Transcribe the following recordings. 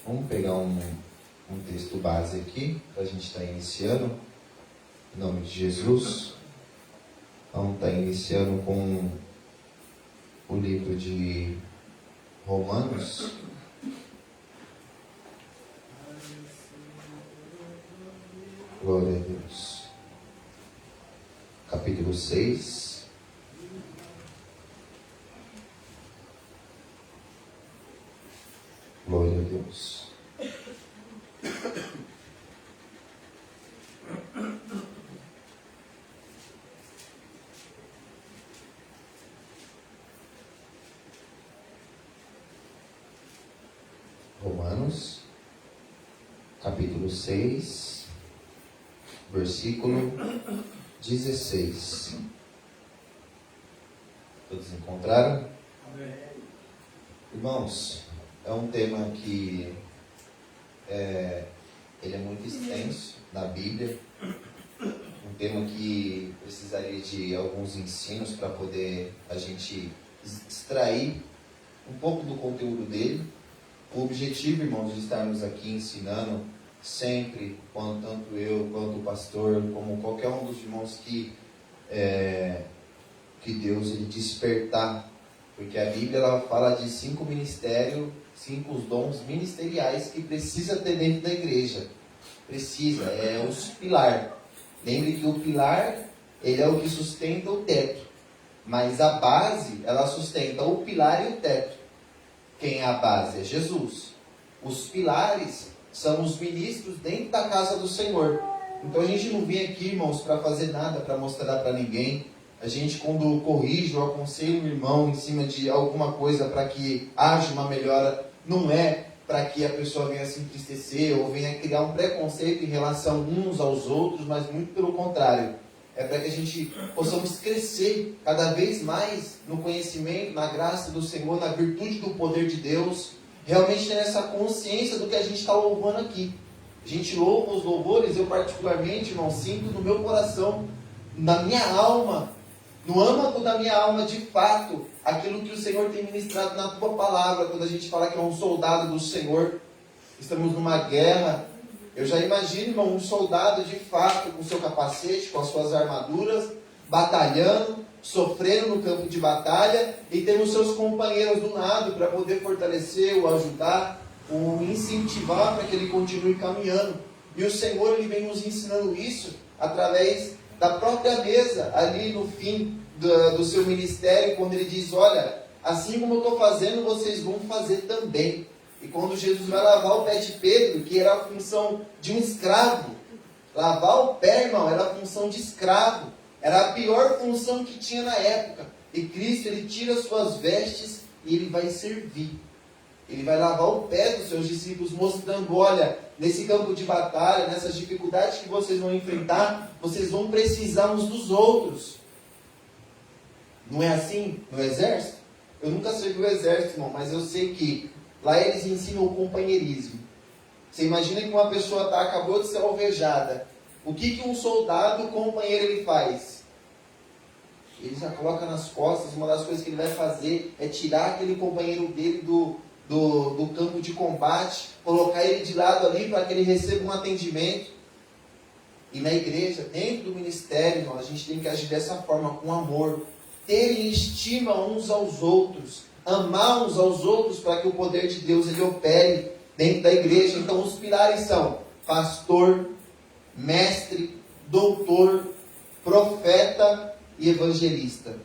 Vamos pegar um texto base aqui, para a gente estar iniciando, em nome de Jesus. Vamos estar iniciando com o livro de Romanos. Glória a Deus. Capítulo 6. Glória a Deus. Romanos, capítulo 6, versículo 16. Todos encontraram? Amém. Irmãos, é um tema que ele é muito extenso na Bíblia, um tema que precisaria de alguns ensinos para poder a gente extrair um pouco do conteúdo dele. O objetivo, irmãos, de estarmos aqui ensinando sempre, tanto eu quanto o pastor, como qualquer um dos irmãos que Deus ele despertar, porque a Bíblia ela fala de 5 ministérios, 5 dons ministeriais que precisa ter dentro da igreja. Precisa, é os pilares. Lembre que o pilar, ele é o que sustenta o teto. Mas a base, ela sustenta o pilar e o teto. Quem é a base? É Jesus. Os pilares são os ministros dentro da casa do Senhor. Então a gente não vem aqui, irmãos, para fazer nada, para mostrar para ninguém. A gente, quando corrige ou aconselha o irmão em cima de alguma coisa para que haja uma melhora, não é para que a pessoa venha se entristecer ou venha criar um preconceito em relação uns aos outros, mas muito pelo contrário. É para que a gente possamos crescer cada vez mais no conhecimento, na graça do Senhor, na virtude do poder de Deus, realmente ter essa consciência do que a gente está louvando aqui. A gente louva os louvores, eu particularmente, irmão, sinto no meu coração, na minha alma, no âmago da minha alma, de fato, aquilo que o Senhor tem ministrado na tua palavra, quando a gente fala que é um soldado do Senhor. Estamos numa guerra. Eu já imagino, irmão, um soldado de fato, com seu capacete, com as suas armaduras, batalhando, sofrendo no campo de batalha, e tendo seus companheiros do lado para poder fortalecer, o ajudar, o incentivar para que ele continue caminhando. E o Senhor ele vem nos ensinando isso através da própria mesa, ali no fim do seu ministério, quando ele diz, olha, assim como eu estou fazendo, vocês vão fazer também. E quando Jesus vai lavar o pé de Pedro, que era a função de um escravo, lavar o pé, irmão, era a função de escravo, era a pior função que tinha na época. E Cristo, ele tira suas vestes e ele vai servir. Ele vai lavar o pé dos seus discípulos, mostrando, olha, nesse campo de batalha, nessas dificuldades que vocês vão enfrentar, vocês vão precisar uns dos outros. Não é assim no exército? Eu nunca servi o exército, irmão, mas eu sei que lá eles ensinam o companheirismo. Você imagina que uma pessoa acabou de ser alvejada. O que um soldado companheiro ele faz? Ele já coloca nas costas, uma das coisas que ele vai fazer é tirar aquele companheiro dele do campo de combate, colocar ele de lado ali para que ele receba um atendimento. E na igreja, dentro do ministério, irmão, a gente tem que agir dessa forma, com amor. Ter estima uns aos outros, amar uns aos outros para que o poder de Deus ele opere dentro da igreja. Então os pilares são pastor, mestre, doutor, profeta e evangelista.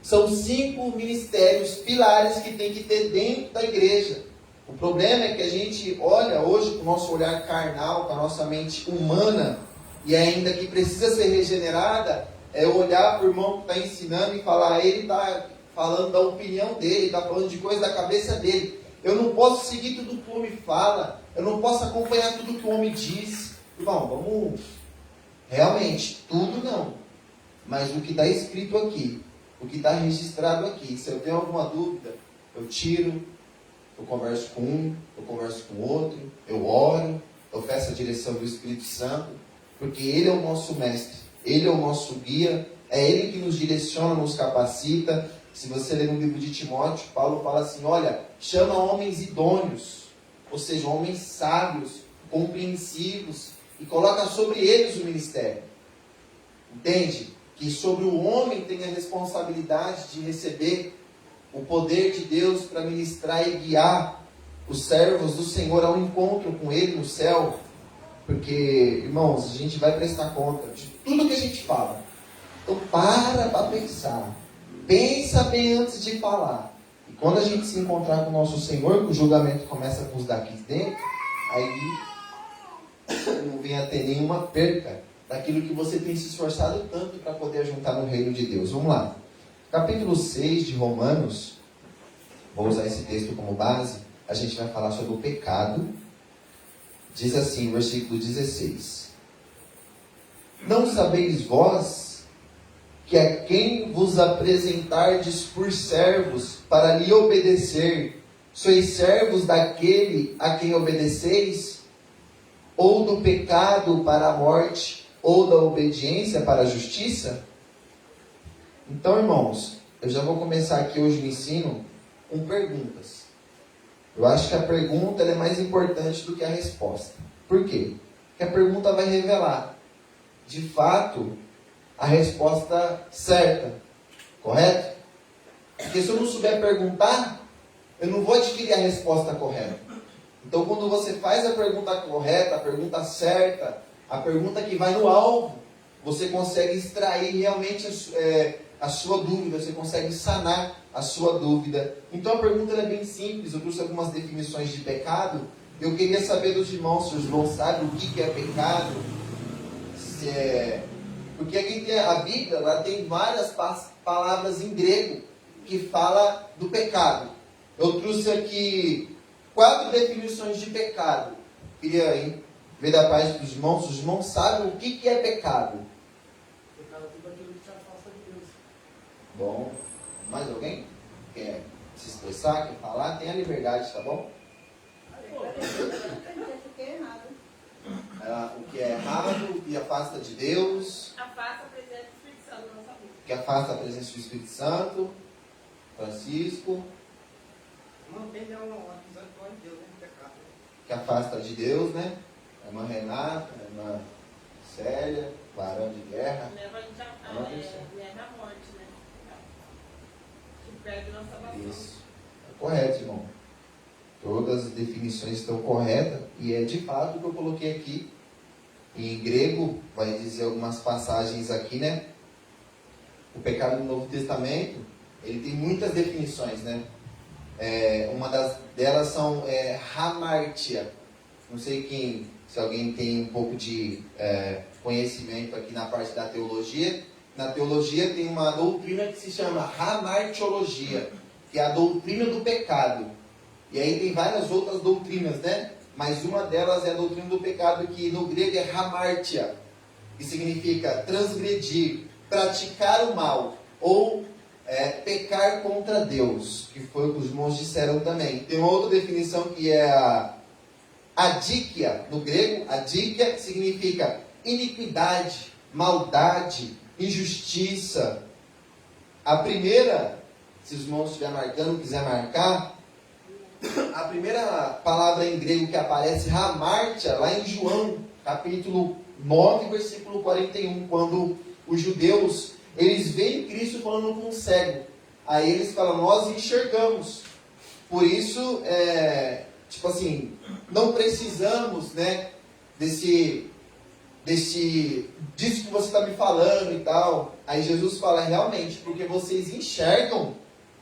São 5 ministérios, pilares que tem que ter dentro da igreja. O problema é que a gente olha hoje com o nosso olhar carnal, com a nossa mente humana, e ainda que precisa ser regenerada, é olhar para o irmão que está ensinando e falar, ele está falando da opinião dele, está falando de coisa da cabeça dele. Eu não posso seguir tudo que o homem fala, eu não posso acompanhar tudo que o homem diz. Irmão, vamos... Realmente, tudo não. Mas o que está escrito aqui, o que está registrado aqui, se eu tenho alguma dúvida, eu tiro, eu converso com um, eu converso com outro, eu oro, eu peço a direção do Espírito Santo, porque Ele é o nosso mestre, Ele é o nosso guia, é Ele que nos direciona, nos capacita. Se você ler no livro de Timóteo, Paulo fala assim, olha, chama homens idôneos. ou seja, homens sábios, compreensivos, e coloca sobre eles o ministério. Entende? Que sobre o homem tem a responsabilidade de receber o poder de Deus para ministrar e guiar os servos do Senhor ao encontro com Ele no céu. Porque, irmãos, a gente vai prestar conta de tudo que a gente fala. Então para pensar. Pensa bem antes de falar. E quando a gente se encontrar com o nosso Senhor, que o julgamento começa com os daqui dentro, aí não vem a ter nenhuma perca daquilo que você tem se esforçado tanto para poder juntar no reino de Deus. Vamos lá. Capítulo 6 de Romanos, vou usar esse texto como base, a gente vai falar sobre o pecado. Diz assim, versículo 16: Não sabeis vós que a quem vos apresentardes por servos para lhe obedecer, sois servos daquele a quem obedeceis, ou do pecado para a morte, ou da obediência para a justiça? Então, irmãos, eu já vou começar aqui hoje o ensino com perguntas. Eu acho que a pergunta ela é mais importante do que a resposta. Por quê? Porque a pergunta vai revelar, de fato, a resposta certa. Correto? Porque se eu não souber perguntar, eu não vou adquirir a resposta correta. Então, quando você faz a pergunta correta, a pergunta certa, a pergunta que vai no alvo, você consegue extrair realmente a sua dúvida, você consegue sanar a sua dúvida. Então a pergunta é bem simples, eu trouxe algumas definições de pecado. Eu queria saber dos irmãos, se os irmãos sabem o que é pecado. Porque aqui tem a Bíblia, ela tem várias palavras em grego que fala do pecado. Eu trouxe aqui 4 definições de pecado. Queria ver da parte dos irmãos, os irmãos sabem o que é pecado. Pecado é tudo aquilo que te afasta de Deus. Bom, mais alguém quer se expressar, quer falar? Tenha liberdade, tá bom? O que é errado, o que afasta de Deus. Afasta a presença do Espírito Santo na nossa vida. Que afasta a presença do Espírito Santo. Francisco. Mantém a amizade com Deus, né? Pecado. Que afasta de Deus, né? A irmã Renata, a irmã Célia, varão de guerra. Leva a gente leva à morte, né? Que perde nossa salvação. Isso. É correto, irmão. Todas as definições estão corretas. E é de fato o que eu coloquei aqui. Em grego, vai dizer algumas passagens aqui, né? O pecado no Novo Testamento, ele tem muitas definições, né? Uma delas são hamartia. Não sei se alguém tem um pouco de conhecimento aqui na parte da teologia. Na teologia tem uma doutrina que se chama hamartiologia, que é a doutrina do pecado. E aí tem várias outras doutrinas, né? Mas uma delas é a doutrina do pecado, que no grego é hamartia, que significa transgredir, praticar o mal, ou pecar contra Deus, que foi o que os irmãos disseram também. Tem uma outra definição que é a adíquia, no grego. Adíquia significa iniquidade, maldade, injustiça. A primeira, se os irmãos estiverem marcando, quiser marcar, a primeira palavra em grego que aparece, hamartia, lá em João, capítulo 9, versículo 41, quando os judeus, eles veem Cristo falando com um cego. Aí eles falam, nós enxergamos. Por isso, tipo assim, não precisamos, né, disso que você está me falando e tal. Aí Jesus fala, realmente, porque vocês enxergam,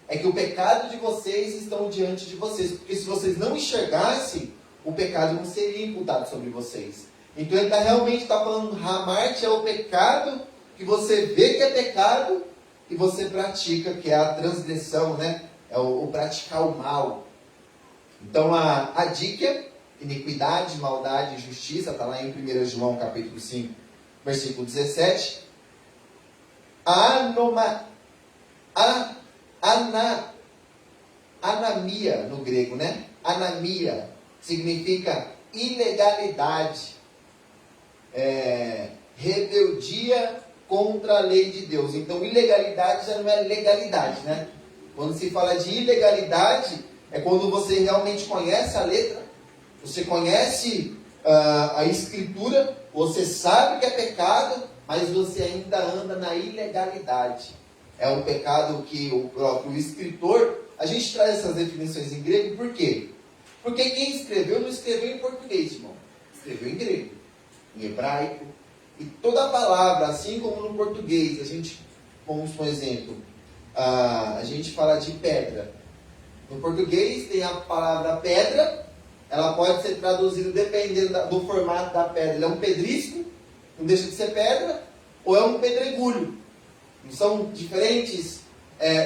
é que o pecado de vocês estão diante de vocês. Porque se vocês não enxergassem, o pecado não seria imputado sobre vocês. Então ele realmente está falando, hamartia é o pecado que você vê que é pecado e você pratica, que é a transgressão, né? É o praticar o mal. Então a dica, iniquidade, maldade e justiça, está lá em 1 João capítulo 5, versículo 17. Anamia no grego, né? Anamia significa ilegalidade, rebeldia contra a lei de Deus. Então ilegalidade já não é legalidade, né? Quando se fala de ilegalidade, é quando você realmente conhece a letra Você conhece a Escritura, você sabe que é pecado, mas você ainda anda na ilegalidade. É um pecado que o próprio escritor... A gente traz essas definições em grego, por quê? Porque quem escreveu não escreveu em português, irmão. Escreveu em grego, em hebraico. E toda palavra, assim como no português, a gente, vamos por exemplo, a gente fala de pedra. No português tem a palavra pedra, ela pode ser traduzida dependendo do formato da pedra. Ele é um pedrisco, não deixa de ser pedra, ou é um pedregulho. Não são diferentes,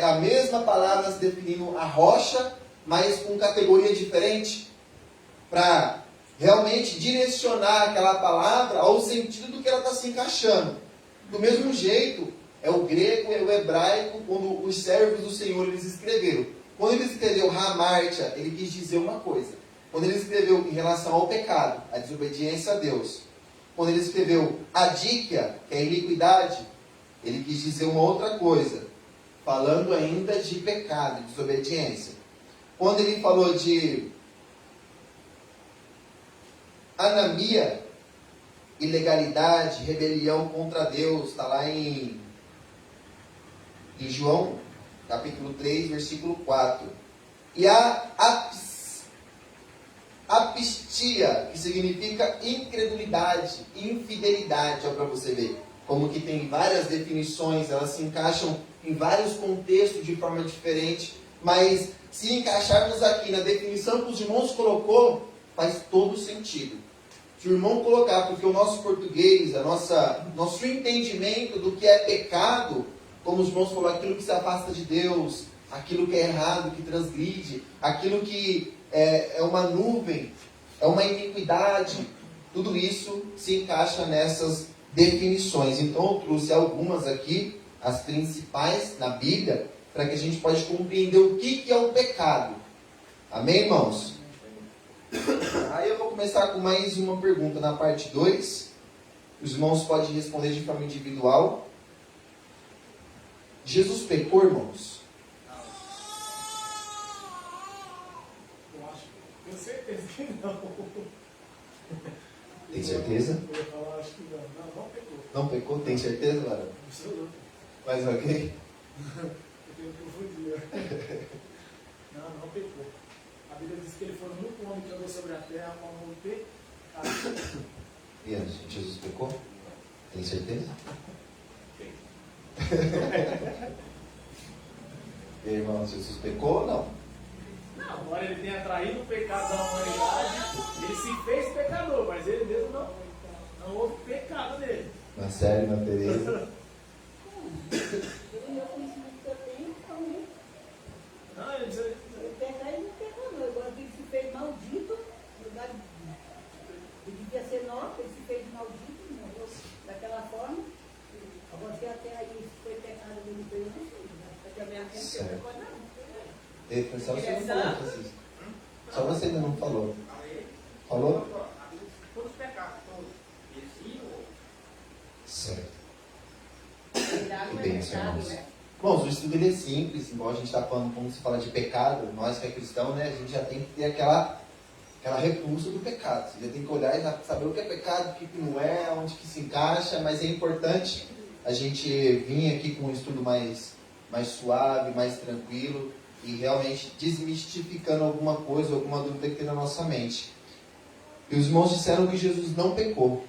a mesma palavra se definindo a rocha, mas com categoria diferente, para realmente direcionar aquela palavra ao sentido do que ela está se encaixando. Do mesmo jeito, é o grego e o hebraico, quando os servos do Senhor eles escreveram. Quando ele escreveu Hamartia, ele quis dizer uma coisa. Quando ele escreveu em relação ao pecado, a desobediência a Deus. Quando ele escreveu Adíquia, que é a iniquidade, ele quis dizer uma outra coisa, falando ainda de pecado, desobediência. Quando ele falou de anamia, ilegalidade, rebelião contra Deus, está lá em João, capítulo 3, versículo 4. E a apistia, que significa incredulidade, infidelidade, ó, para você ver. Como que tem várias definições, elas se encaixam em vários contextos de forma diferente, mas se encaixarmos aqui na definição que os irmãos colocou, faz todo sentido. Se o irmão colocar, porque o nosso português, nosso entendimento do que é pecado, como os irmãos falaram, aquilo que se afasta de Deus, aquilo que é errado, que transgride, aquilo que é uma nuvem, é uma iniquidade, tudo isso se encaixa nessas definições. Então eu trouxe algumas aqui, as principais na Bíblia, para que a gente possa compreender o que é o pecado. Amém, irmãos? Aí eu vou começar com mais uma pergunta na parte 2. Os irmãos podem responder de forma individual. Jesus pecou, irmãos? Eu acho, tenho certeza que não. Tem certeza? Eu ia falar, acho que não. Não pecou. Não pecou? Tem certeza, Lara? Absoluto. Mais alguém? Eu tenho confundido. Não pecou. A Bíblia diz que ele foi o único homem que andou sobre a terra com um pecado. E antes, Jesus pecou? Tem certeza? E aí, irmão, Jesus pecou ou não? Não, embora ele tenha traído o pecado da humanidade, ele se fez pecador, mas ele mesmo não houve pecado nele. Na série, na Tereza. Eu conhecimento que eu tenho, realmente. Não, ele disse, Eu pecar ele não pecou, não. Agora que ele se fez maldito, no lugar de devia ser nosso, ele se fez maldito, não, daquela forma. Agora se até aí foi pecado dele, eu não sei. Porque a minha gente Certo. não pecou, não. Só você não falou, Francisco. Só você ainda não falou. Falou? Todos os pecados, todos. Esse e o outro. Certo. Cuidado, Que mas bênção, cuidado, irmãos. né? Bom, o estudo ele é simples, igual a gente está falando, quando se fala de pecado, nós que é cristão, né, a gente já tem que ter aquela repulsa do pecado. Você já tem que olhar e já saber o que é pecado, o que não é, onde que se encaixa, mas é importante a gente vir aqui com um estudo mais suave, mais tranquilo e realmente desmistificando alguma coisa, alguma dúvida que tem na nossa mente. E os irmãos disseram que Jesus não pecou.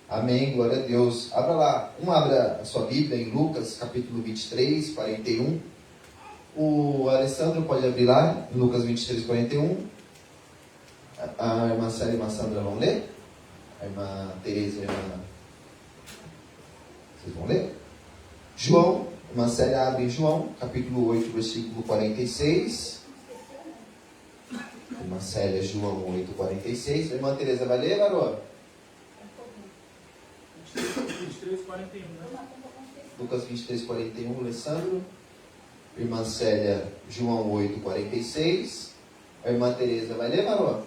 Amém, glória a Deus. Abra lá, abra a sua Bíblia em Lucas, capítulo 23, 41. O Alessandro pode abrir lá, em Lucas 23, 41. A irmã Célia e a irmã Sandra vão ler? A irmã Tereza e a irmã... Vocês vão ler? João, a irmã Célia abre em João, capítulo 8, versículo 46. A irmã Célia, João 8, 46. A irmã Tereza vai ler, garoto? 23, 41, né? Lucas 23, 41, Alessandro. Irmã Célia, João 8, 46. A irmã Tereza vai ler, garoto?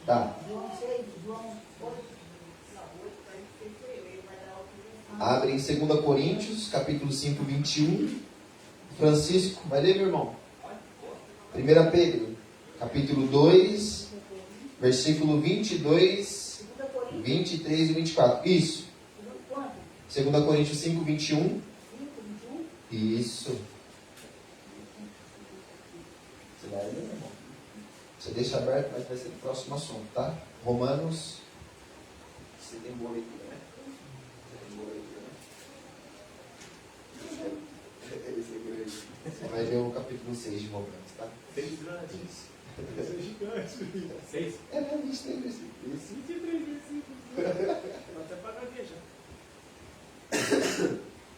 Tá. João 6, João 8. Abre em 2 Coríntios, capítulo 5, 21. Francisco, vai ler, meu irmão? 1 Pedro. capítulo 2, versículo 22, 2 Coríntios 23 e 24. Isso. quanto? 2 Coríntios 5, 21. 5, 21? Isso. Você vai ler, meu irmão? Você deixa aberto, mas vai ser o próximo assunto, tá? Romanos. Você tem boa leitura, né? Você tem boa leitura, né? Você vai ler o capítulo 6 de Romanos, tá? 6 grandes. Isso. 6 gigantes. 6? É, não, 23 versículos. 23 versículos. Vou até pagar já.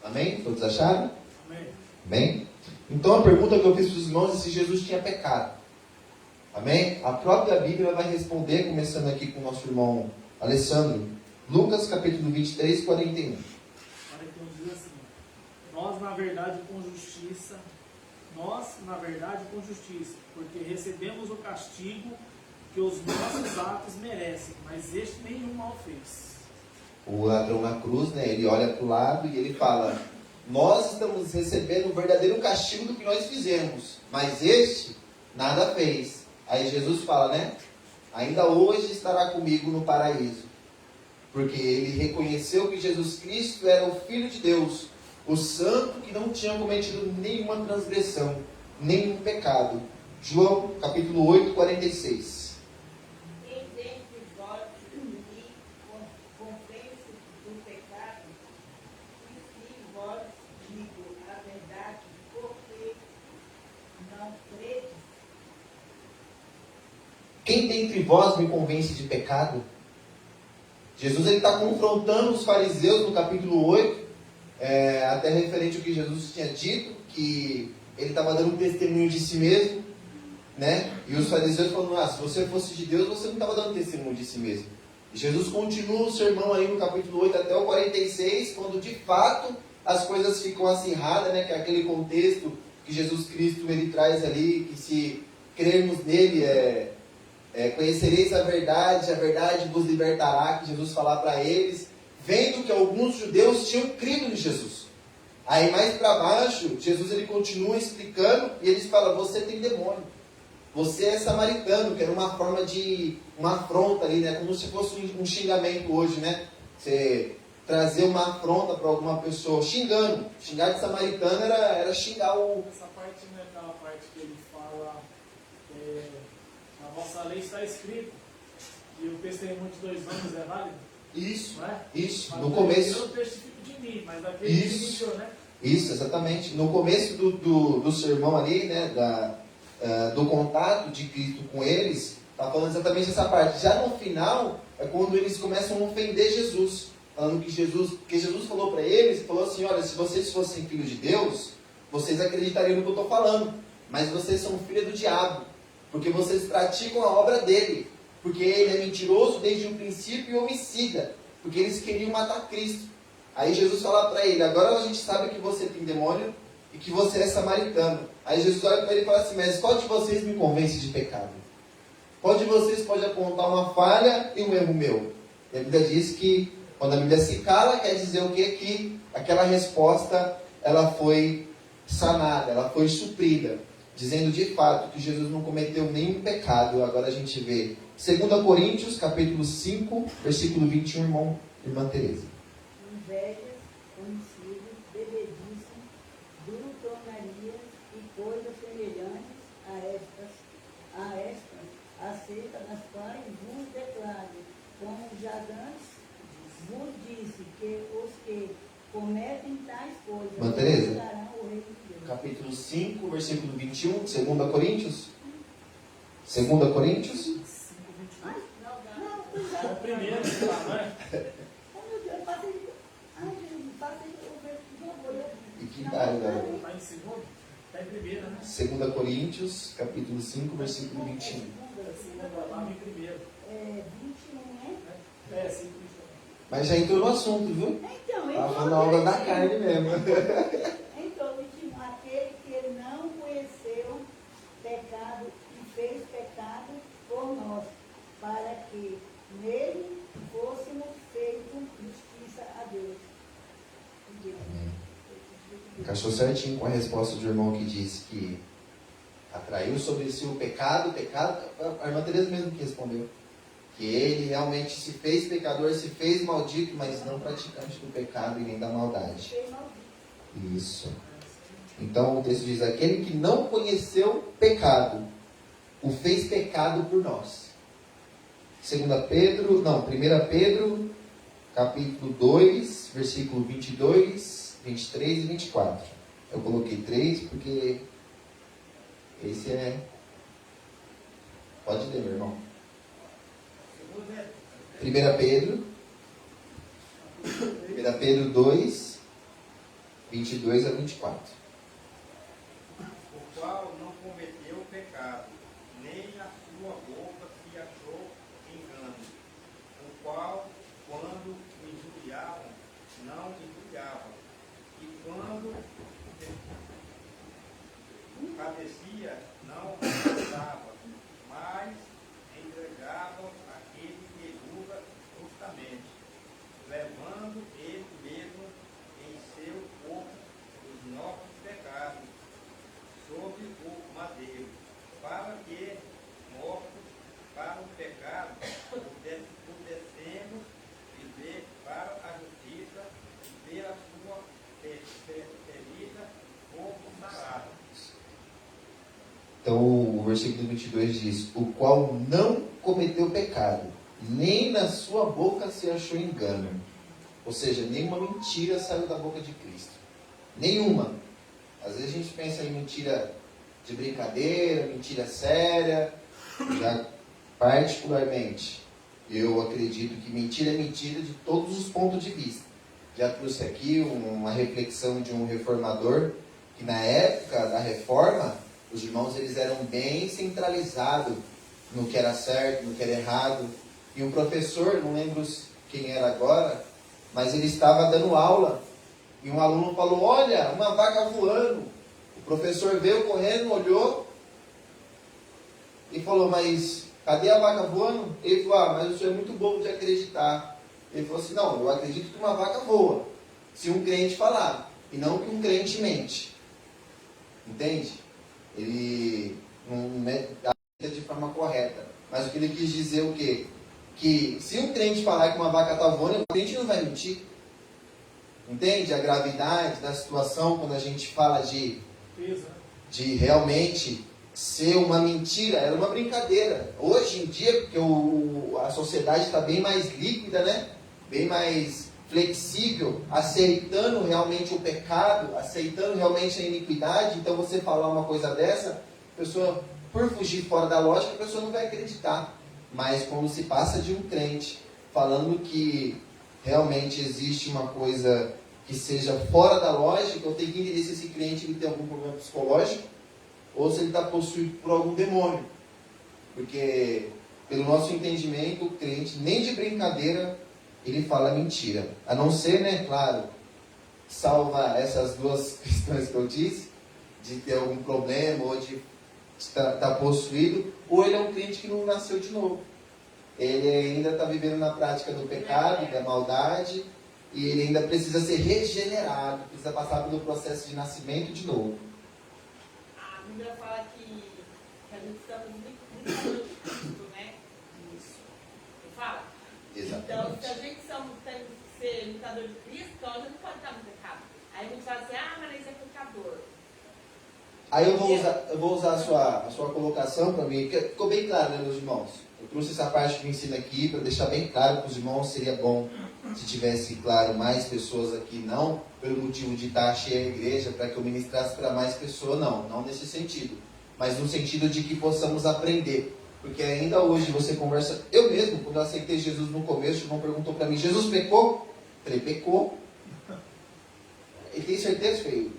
Amém? Todos acharam? Amém. Amém? Então a pergunta que eu fiz para os irmãos é se Jesus tinha pecado. Amém? A própria Bíblia vai responder, começando aqui com o nosso irmão Alessandro. Lucas capítulo 23, 41. 41 diz assim: Nós, na verdade, com justiça, porque recebemos o castigo que os nossos atos merecem, mas este nenhum mal fez. O ladrão na cruz, né? Ele olha para o lado e ele fala: nós estamos recebendo o verdadeiro castigo do que nós fizemos, mas este nada fez. Aí Jesus fala, né? Ainda hoje estará comigo no paraíso. Porque ele reconheceu que Jesus Cristo era o Filho de Deus, o santo que não tinha cometido nenhuma transgressão, nenhum pecado. João capítulo 8, 46. Quem dentre vós me confesse do pecado, e se vós digo a verdade, porque não credes? Quem dentre vós me convence de pecado? Jesus está confrontando os fariseus no capítulo 8, até referente ao que Jesus tinha dito, que ele estava dando um testemunho de si mesmo, né? E os fariseus falando, se você fosse de Deus, você não estava dando testemunho de si mesmo. E Jesus continua o sermão aí no capítulo 8 até o 46, quando de fato as coisas ficam acirradas, né? Que é aquele contexto que Jesus Cristo ele traz ali, que se crermos nele, conhecereis a verdade vos libertará, que Jesus falar para eles, vendo que alguns judeus tinham crido em Jesus. Aí mais para baixo, Jesus ele continua explicando e eles falam, você tem demônio, você é samaritano, que era uma forma de uma afronta ali, né? Como se fosse um xingamento hoje, né? Você trazer uma afronta para alguma pessoa, xingando. Xingar de samaritano era xingar o... Essa parte não é aquela parte que ele fala, na vossa lei está escrito que o testemunho de 2 anos é válido? Isso, Não é? isso, Mas no começo. eu testifico de mim, mas daquele que iniciou, né? Isso, exatamente. No começo do sermão ali, né, do contato de Cristo com eles, está falando exatamente essa parte. Já no final, é quando eles começam a ofender Jesus. Falando que Jesus falou para eles, falou assim, olha, se vocês fossem filhos de Deus, vocês acreditariam no que eu estou falando. Mas vocês são filhos do diabo, porque vocês praticam a obra dele. Porque ele é mentiroso desde o princípio e homicida. Porque eles queriam matar Cristo. Aí Jesus fala para ele, agora a gente sabe que você tem demônio e que você é samaritano. Aí Jesus olha para ele e fala assim, mas qual de vocês me convence de pecado? Qual de vocês pode apontar uma falha e um erro meu? E a Bíblia diz que quando a Bíblia se cala, quer dizer o quê? Que aquela resposta ela foi sanada, ela foi suprida. Dizendo de fato que Jesus não cometeu nenhum pecado. Agora a gente vê 2 Coríntios, capítulo 5, versículo 21, irmã Tereza. Invejas, homicídios, bebedices, glutonarias e coisas semelhantes a estas, acerca das quais vos declaro, como já antes vos disse, que os que cometem tais coisas Irmã Tereza, darão o reino de Deus. capítulo 5, versículo 21, 2 Coríntios. 2 Coríntios. Ai, não, É cuidado. o primeiro, sei lá, não é? Oh, meu Deus, eu passei. Ai, Jesus, passei o versículo. E que tal, galera? Está em segundo? Está em primeiro, né? 2 Coríntios, capítulo 5, versículo 21. Segunda, lá em primeiro. 21, né? É, 5, 21. Mas já entrou no assunto, viu? Então, Estava falando a obra da carne mesmo. Então, 21, aquele que não conheceu pecado e fez pecado por nós, para que nele fôssemos feitos justiça a Deus. Encaixou certinho com a resposta do irmão que disse que Atraiu sobre si o pecado, a irmã Teresa mesmo que respondeu. Que ele realmente se fez pecador, se fez maldito, mas não praticante do pecado e nem da maldade. Fez maldito. Isso. Então o texto diz, aquele que não conheceu pecado, o fez pecado por nós. 1 Pedro, capítulo 2, versículo 22, 23 e 24. Eu coloquei 3 porque esse é... Pode ler, meu irmão. 1 Pedro 2, 22 a 24. O qual não cometeu pecado, nem a sua boca se achou engano. O qual, quando o injuriavam, não injuriava. E quando padecia, não revoltava, mas entregava aquele que julga justamente, levando ele mesmo em seu corpo os nossos pecados sobre o madeiro, para que, mortos para o pecado, pudéssemos viver para a justiça e pela sua ferida corpo sarado. Então o versículo 22 diz, o qual não cometeu pecado, nem na sua boca se achou engano. Ou seja, nenhuma mentira saiu da boca de Cristo. Nenhuma. Às vezes a gente pensa em mentira de brincadeira, mentira séria. Já particularmente, eu acredito que mentira é mentira de todos os pontos de vista. Já trouxe aqui uma reflexão de um reformador, que na época da reforma, os irmãos eles eram bem centralizados no que era certo, no que era errado. E um professor, não lembro quem era agora, mas ele estava dando aula. E um aluno falou, olha, uma vaca voando. O professor veio correndo, olhou e falou, mas cadê a vaca voando? Ele falou, mas o senhor é muito bobo de acreditar. Ele falou assim, não, eu acredito que uma vaca voa, se um crente falar, e não que um crente mente. Entende? Ele não é de forma correta. Mas o que ele quis dizer o quê? Que se um crente falar que uma vaca está voando, o crente não vai mentir. Entende? A gravidade da situação quando a gente fala de realmente ser uma mentira, era uma brincadeira. Hoje em dia, porque a sociedade está bem mais líquida, né? Bem mais flexível, aceitando realmente o pecado, aceitando realmente a iniquidade. Então você falar uma coisa dessa, a pessoa, por fugir fora da lógica, a pessoa não vai acreditar. Mas quando se passa de um crente falando que realmente existe uma coisa que seja fora da lógica, eu tenho que entender se esse crente ele tem algum problema psicológico ou se ele está possuído por algum demônio. Porque, pelo nosso entendimento, o crente, nem de brincadeira, ele fala mentira. A não ser, né, claro, salva essas duas questões que eu disse, de ter algum problema ou de estar possuído, ou ele é um crente que não nasceu de novo. Ele ainda está vivendo na prática do pecado e da maldade, e ele ainda precisa ser regenerado, precisa passar pelo processo de nascimento de novo. A Bíblia fala que a gente estamos imitadores de Cristo, né? Isso. Não fala? Exatamente. Então, se a gente tem que ser imitador de Cristo, então a gente não pode estar no pecado. Aí a gente fala assim, mas isso é pecador. Aí eu vou usar a sua colocação para mim, porque ficou bem claro, né, meus irmãos? Eu trouxe essa parte do ensino aqui para deixar bem claro para os irmãos. Seria bom se tivesse, claro, mais pessoas aqui, não pelo motivo de estar cheia a igreja, para que eu ministrasse para mais pessoas, não nesse sentido, mas no sentido de que possamos aprender. Porque ainda hoje você conversa, eu mesmo, quando eu aceitei Jesus no começo, o irmão perguntou para mim, Jesus pecou? Eu falei, pecou. Ele tem certeza? Eu falei,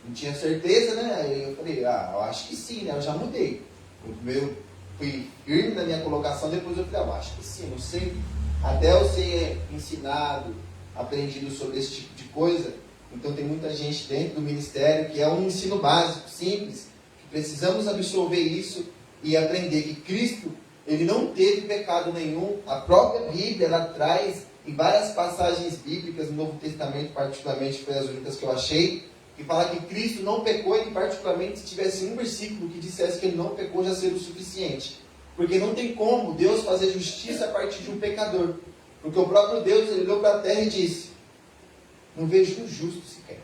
não tinha certeza, né? Aí eu falei, eu acho que sim, né? Eu já mudei. Eu fui firme na minha colocação, depois eu falei, eu acho que sim, não sei. Até eu ser ensinado, aprendido sobre esse tipo de coisa, então tem muita gente dentro do ministério que é um ensino básico, simples, que precisamos absorver isso e aprender que Cristo, ele não teve pecado nenhum. A própria Bíblia, ela traz em várias passagens bíblicas, no Novo Testamento particularmente, foi as únicas que eu achei, que fala que Cristo não pecou e que particularmente se tivesse um versículo que dissesse que ele não pecou já seria o suficiente. Porque não tem como Deus fazer justiça a partir de um pecador. Porque o próprio Deus, ele olhou para a terra e disse, não vejo um justo sequer.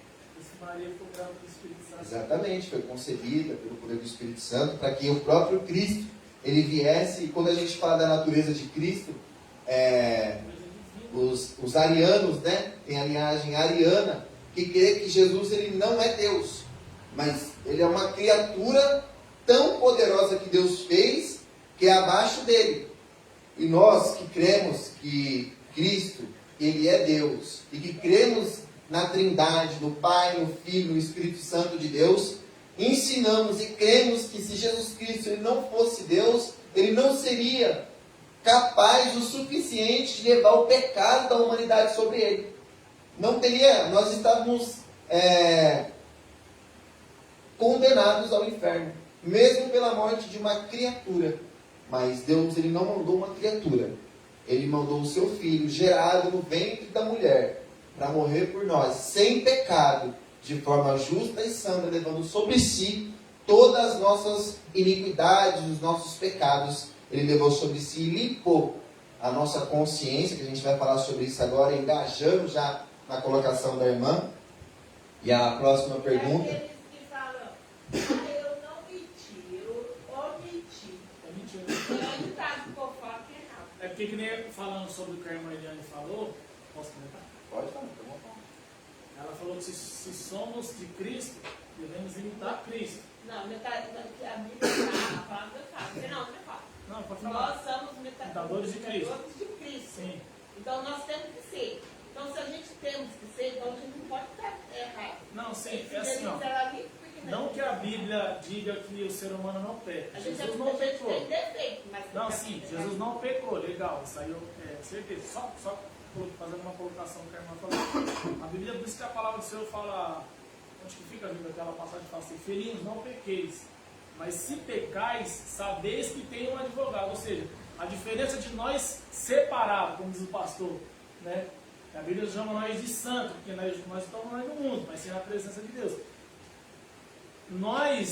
Maria foi grávida do Espírito Santo. Exatamente, foi concebida pelo poder do Espírito Santo, para que o próprio Cristo, ele viesse, e quando a gente fala da natureza de Cristo, os arianos, né, tem a linhagem ariana, que crê que Jesus, ele não é Deus, mas ele é uma criatura tão poderosa que Deus fez, que é abaixo dele. E nós que cremos que Cristo, ele é Deus, e que cremos na Trindade, no Pai, no Filho, no Espírito Santo de Deus, ensinamos e cremos que se Jesus Cristo ele não fosse Deus, ele não seria capaz o suficiente de levar o pecado da humanidade sobre ele. Não teria, nós estávamos condenados ao inferno, mesmo pela morte de uma criatura. Mas Deus, ele não mandou uma criatura, ele mandou o seu filho, gerado no ventre da mulher, para morrer por nós, sem pecado, de forma justa e santa, levando sobre si todas as nossas iniquidades, os nossos pecados. Ele levou sobre si e limpou a nossa consciência, que a gente vai falar sobre isso agora, engajando já na colocação da irmã. E a próxima pergunta. É aqueles que falam, eu não menti, eu omiti. É mentira. É um ditado que o povo fala que é errado. É porque, que nem falando sobre o que a irmã Eliane falou, posso comentar? Pode falar, tá bom. Ela falou que se somos de Cristo, devemos imitar Cristo. Não, metade, a Bíblia está falando metade. Não, não fala. Não, pode falar. Nós somos Imitadores de Cristo. imitadores de Cristo. Sim. Então nós temos que ser. Então se a gente temos que ser, então a gente não pode estar errado. Não, sim, Esse é assim, ó. deles ali, porque Não que a Bíblia diga que o ser humano não peca. a gente, Jesus a não gente pecou. tem defeito, mas Não, sim, Jesus não pecou, legal, isso aí eu certeza. Só fazendo uma colocação que a irmã falou. A Bíblia diz que a palavra do Senhor fala, onde que fica a Bíblia, aquela passagem que fala assim, felinos, não pequeis, mas se pecais, sabeis que tem um advogado. Ou seja, a diferença de nós separar, como diz o pastor, né? A Bíblia chama nós de santo, porque nós estamos no mundo, mas sem a presença de Deus.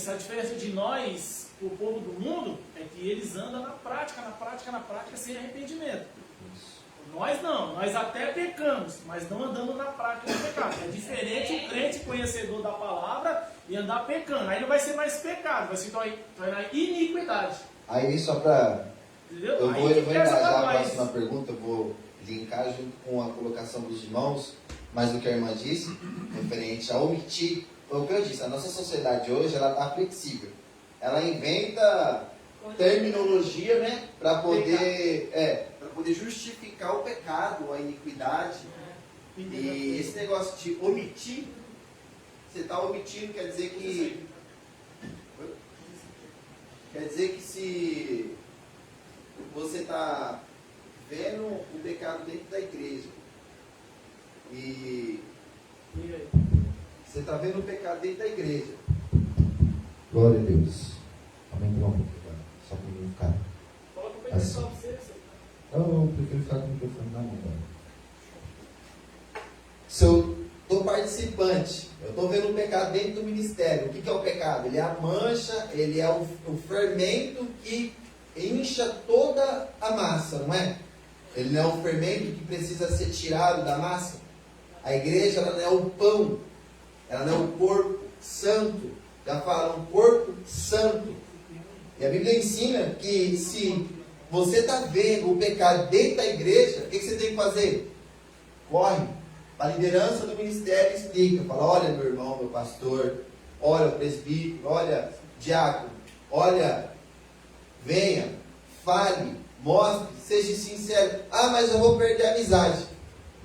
A diferença de nós, o povo do mundo, é que eles andam na prática, sem arrependimento. Nós não, nós até pecamos, mas não andamos na prática do pecado. É diferente o crente conhecedor da palavra e andar pecando. Aí não vai ser mais pecado, vai se tornar iniquidade. Aí só para... Entendeu? Eu vou engajar a nós. próxima pergunta, eu vou linkar junto com a colocação dos irmãos, mas o que a irmã disse, referente a omitir, foi o que eu disse, a nossa sociedade hoje, ela está flexível. Ela inventa terminologia, né, para poder justificar o pecado, a iniquidade. E esse negócio de omitir, você está omitindo, quer dizer que se você está vendo o pecado dentro da igreja e você está vendo o pecado dentro da igreja, glória a Deus, aumenta um pouco, só para não ficar Coloca o peito assim. só pra você. Eu prefiro ficar com o microfone na mão. Se eu estou participante, eu estou vendo o pecado dentro do ministério. O que é o pecado? Ele é a mancha, ele é o fermento que incha toda a massa, não é? Ele não é o fermento que precisa ser tirado da massa. A igreja, ela não é o pão, ela não é o corpo santo. Já fala, um corpo santo. E a Bíblia ensina que se você está vendo o pecado dentro da igreja, o que você tem que fazer? Corre para a liderança do ministério e explica. Fala, olha meu irmão, meu pastor, olha o presbítero, olha diácono, olha, venha, fale, mostre, seja sincero. Ah, mas eu vou perder a amizade.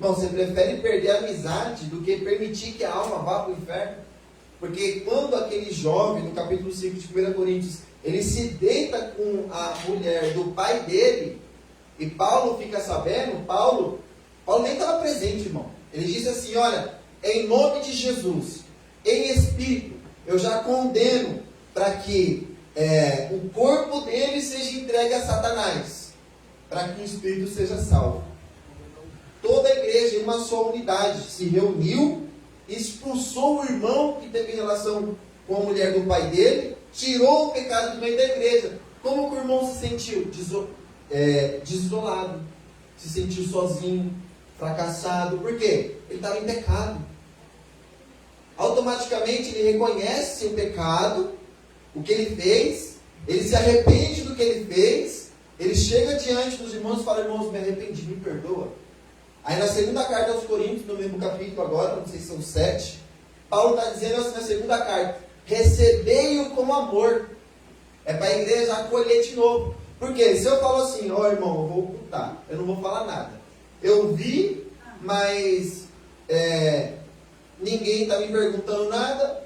Irmão, você prefere perder a amizade do que permitir que a alma vá para o inferno? Porque quando aquele jovem, no capítulo 5 de 1 Coríntios, ele se deita com a mulher do pai dele, e Paulo fica sabendo, Paulo nem estava presente, irmão. Ele disse assim, olha, em nome de Jesus, em espírito, eu já condeno para que o corpo dele seja entregue a Satanás, para que o espírito seja salvo. Toda a igreja, em uma só unidade, se reuniu expulsou o irmão que teve relação com a mulher do pai dele, tirou o pecado do meio da igreja. Como que o irmão se sentiu? Desolado, se sentiu sozinho, fracassado. Por quê? Ele estava em pecado. Automaticamente ele reconhece o pecado, o que ele fez, ele se arrepende do que ele fez, ele chega diante dos irmãos e fala: irmãos, me arrependi, me perdoa. Aí na segunda carta aos Coríntios, no mesmo capítulo agora, não sei se são 7, Paulo está dizendo assim na segunda carta: recebei-o com amor. É para a igreja acolher de novo. Porque se eu falo assim: ó irmão, eu vou ocultar, eu não vou falar nada. Eu vi, mas ninguém está me perguntando nada,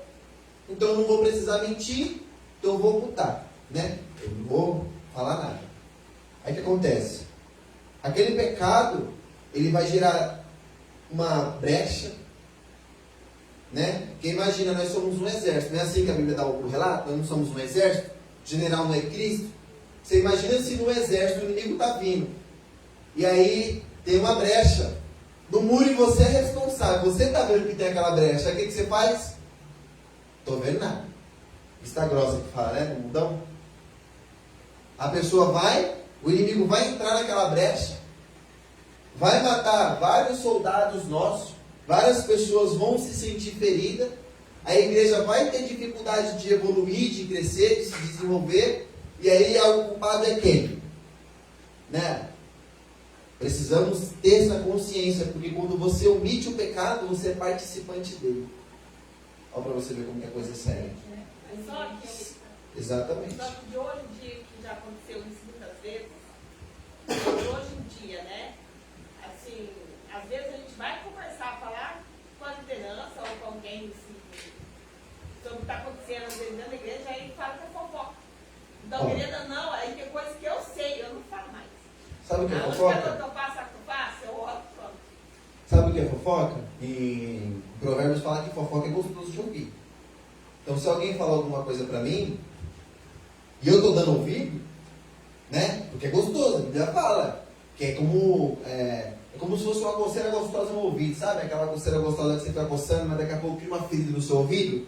então eu não vou precisar mentir, então eu vou ocultar, né? Eu não vou falar nada. Aí o que acontece? Aquele pecado, ele vai gerar uma brecha, né? Porque imagina, nós somos um exército, não é assim que a Bíblia dá o relato? Nós não somos um exército, o general não é Cristo. Você imagina se no exército o inimigo está vindo, e aí tem uma brecha no muro e você é responsável, você está vendo que tem aquela brecha, aí o que você faz? Estou vendo nada. Está grossa que fala, né? No mundão. A pessoa vai, o inimigo vai entrar naquela brecha, vai matar vários soldados nossos, várias pessoas vão se sentir feridas, a igreja vai ter dificuldade de evoluir, de crescer, de se desenvolver, e aí o culpado é quem? Né? Precisamos ter essa consciência, porque quando você omite o pecado, você é participante dele. Olha para você ver como que a coisa é séria. Só que, Exatamente. só que de hoje em dia, que já aconteceu isso muitas vezes, hoje em dia, né? Assim, às vezes a gente vai conversar, falar com a liderança ou com alguém assim, sobre o que está acontecendo às vezes dentro da igreja, aí ele fala que é fofoca. Então, querendo ou não, aí tem coisas que eu sei, eu não falo mais. Sabe o que é A única fofoca? coisa que eu faço, eu olho pronto. Sabe o que é fofoca? Em Provérbios fala que fofoca é gostoso de ouvir. Então, se alguém falar alguma coisa para mim, e eu estou dando ouvido, né? Porque é gostoso, a Bíblia fala. Que é como se fosse uma coceira gostosa no ouvido, sabe? Aquela coceira gostosa que você fica coçando, mas daqui a pouco cria uma ferida no seu ouvido.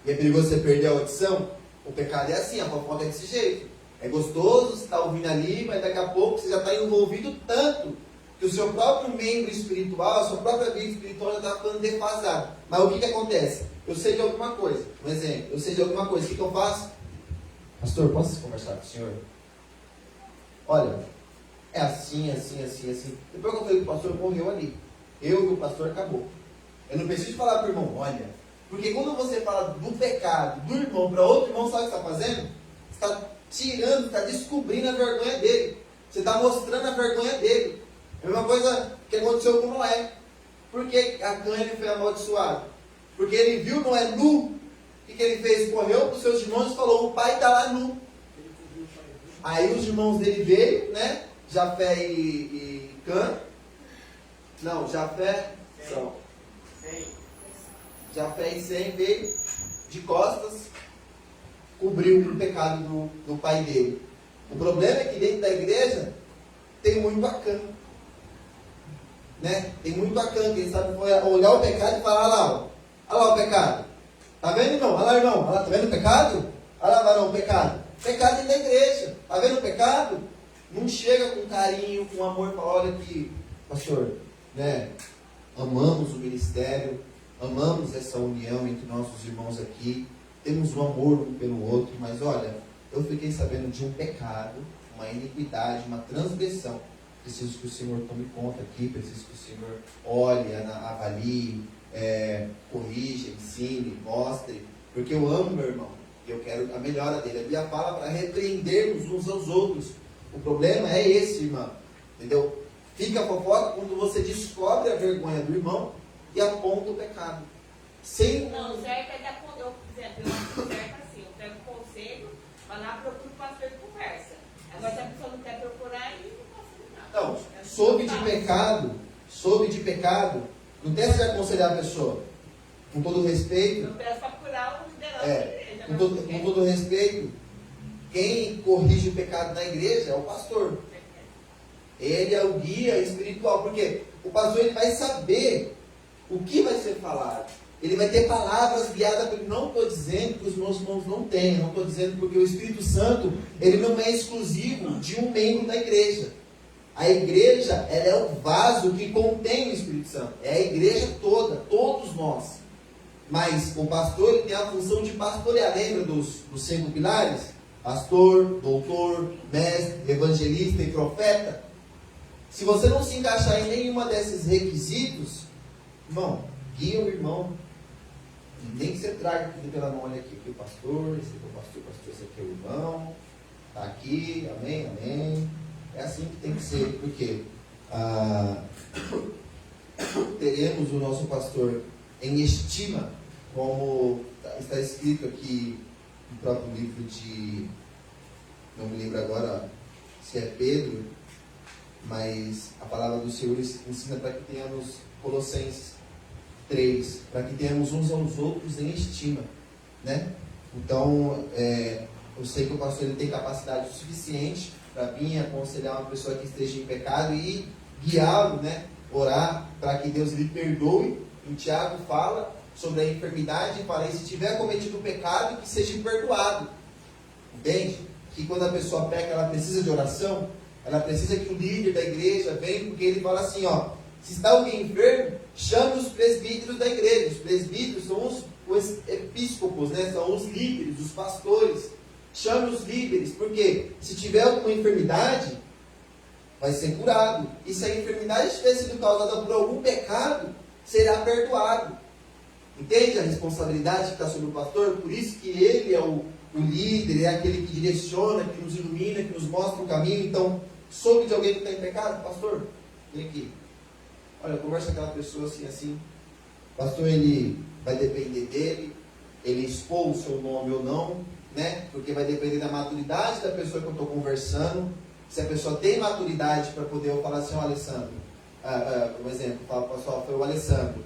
E é perigoso você perder a audição. O pecado é assim, a fofoca é desse jeito. É gostoso, você está ouvindo ali, mas daqui a pouco você já está envolvido tanto que o seu próprio membro espiritual, a sua própria vida espiritual já está ficando defasado. Mas o que acontece? Eu sei de alguma coisa. Um exemplo, eu sei de alguma coisa. O que eu faço? Pastor, posso conversar com o senhor? Olha, é assim, assim, assim, assim. Depois que eu falei que o pastor morreu ali. Eu e o pastor acabou. Eu não preciso falar para o irmão, olha. Porque quando você fala do pecado do irmão para outro irmão, sabe o que está fazendo? Você está tirando, está descobrindo a vergonha dele. Você está mostrando a vergonha dele. É a mesma coisa que aconteceu com Noé. Por que a Cã foi amaldiçoado? Porque ele viu Noé nu. O que ele fez? Correu para os seus irmãos e falou: o pai está lá nu. Aí os irmãos dele veio, né? Jafé e Cã. Não, Jafé e Sem veio de costas, cobriu o pecado do pai dele. O problema é que dentro da igreja tem muito Acã. Né? Tem muito Acã, que ele sabe olhar o pecado e falar: olha lá o pecado. Tá vendo, irmão? Olha lá, irmão. Olha lá, tá vendo o pecado? Olha lá, varão, o pecado. Pecado dentro da igreja. Tá vendo o pecado? Não chega com carinho, com amor, fala: olha aqui, pastor, né? Amamos o ministério, amamos essa união entre nossos irmãos aqui, temos um amor um pelo outro, mas olha, eu fiquei sabendo de um pecado, uma iniquidade, uma transgressão. Preciso que o Senhor tome conta aqui, preciso que o Senhor olhe, avalie, corrija, ensine, mostre, porque eu amo meu irmão e eu quero a melhora dele. A Bíblia fala para repreendermos uns aos outros. O problema é esse, irmão, entendeu? Fica a fofoca quando você descobre a vergonha do irmão e aponta o pecado. Sem... Não, certo é dar quando eu quiser ver uma certa assim, eu pego conselho, vai lá, procuro o pastor e conversa. Agora se a pessoa não quer procurar, aí não posso nada. Não, soube de pecado, não tenta de aconselhar a pessoa. Com todo respeito. Eu peço para procurar o liderança da igreja. Com todo respeito, quem corrige o pecado na igreja é o pastor. Ele é o guia espiritual, porque o pastor ele vai saber o que vai ser falado. Ele vai ter palavras guiadas por ele. Não estou dizendo que os meus irmãos não têm. Não estou dizendo porque o Espírito Santo, ele não é exclusivo de um membro da igreja. A igreja, ela é o vaso que contém o Espírito Santo. É a igreja toda, todos nós. Mas o pastor, ele tem a função de pastorear. Lembra dos 5 pilares? Pastor, doutor, mestre, evangelista e profeta. Se você não se encaixar em nenhuma desses requisitos, irmão, guia o irmão. Nem que você traga aqui pela mão, olha aqui o pastor, esse aqui é o pastor, esse aqui é o irmão. Está aqui, amém, amém. É assim que tem que ser, porque teremos o nosso pastor em estima, como está escrito aqui no próprio livro de, não me lembro agora se é Pedro, mas a palavra do Senhor ensina para que tenhamos, Colossenses 3, para que tenhamos uns aos outros em estima, né? Então, eu sei que o pastor ele tem capacidade suficiente para vir aconselhar uma pessoa que esteja em pecado e guiá-lo, né? Orar para que Deus lhe perdoe. Em Tiago fala sobre a enfermidade e fala, se tiver cometido pecado, que seja perdoado. Entende? Que quando a pessoa peca, ela precisa de oração, ela precisa que o líder da igreja venha, porque ele fala assim, ó, se está alguém enfermo, chame os presbíteros da igreja. Os presbíteros são os episcopos, né? São os líderes, os pastores. Chame os líderes, porque se tiver alguma enfermidade, vai ser curado. E se a enfermidade tiver sido causada por algum pecado, será perdoado. Entende a responsabilidade que está sobre o pastor? Por isso que ele é o líder, é aquele que direciona, que nos ilumina, que nos mostra o caminho. Então, soube de alguém que está em pecado? Pastor, vem aqui. Olha, conversa com aquela pessoa assim, assim. Pastor, ele vai depender dele, ele expor o seu nome ou não, né? Porque vai depender da maturidade da pessoa que eu estou conversando. Se a pessoa tem maturidade para poder eu falar assim, ó, Alessandro, por exemplo, pessoal, foi o Alessandro.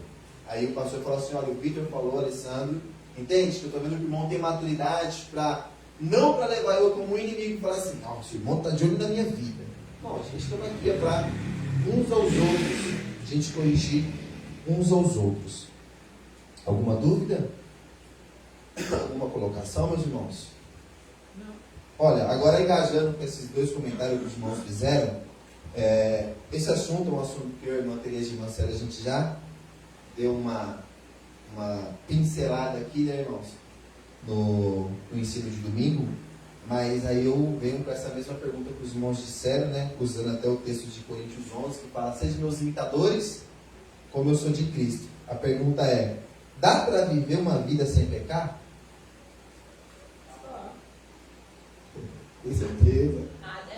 Aí o pastor falou assim, olha, o Vitor falou, Alessandro, entende? Que eu estou vendo que o irmão tem maturidade para, não para levar eu como um inimigo e falar assim, nossa, o irmão está de olho na minha vida. Não, a gente está aqui para uns aos outros, a gente corrigir uns aos outros. Alguma dúvida? Alguma colocação, meus irmãos? Não. Olha, agora engajando com esses 2 comentários que os irmãos fizeram, esse assunto é um assunto que eu e a irmã Tereza de Mancera, a gente já deu uma pincelada aqui, né, irmãos, no ensino de domingo, mas aí eu venho com essa mesma pergunta que os irmãos disseram, né, usando até o texto de Coríntios 11, que fala, sejam meus imitadores, como eu sou de Cristo. A pergunta é, dá para viver uma vida sem pecar? Tem certeza?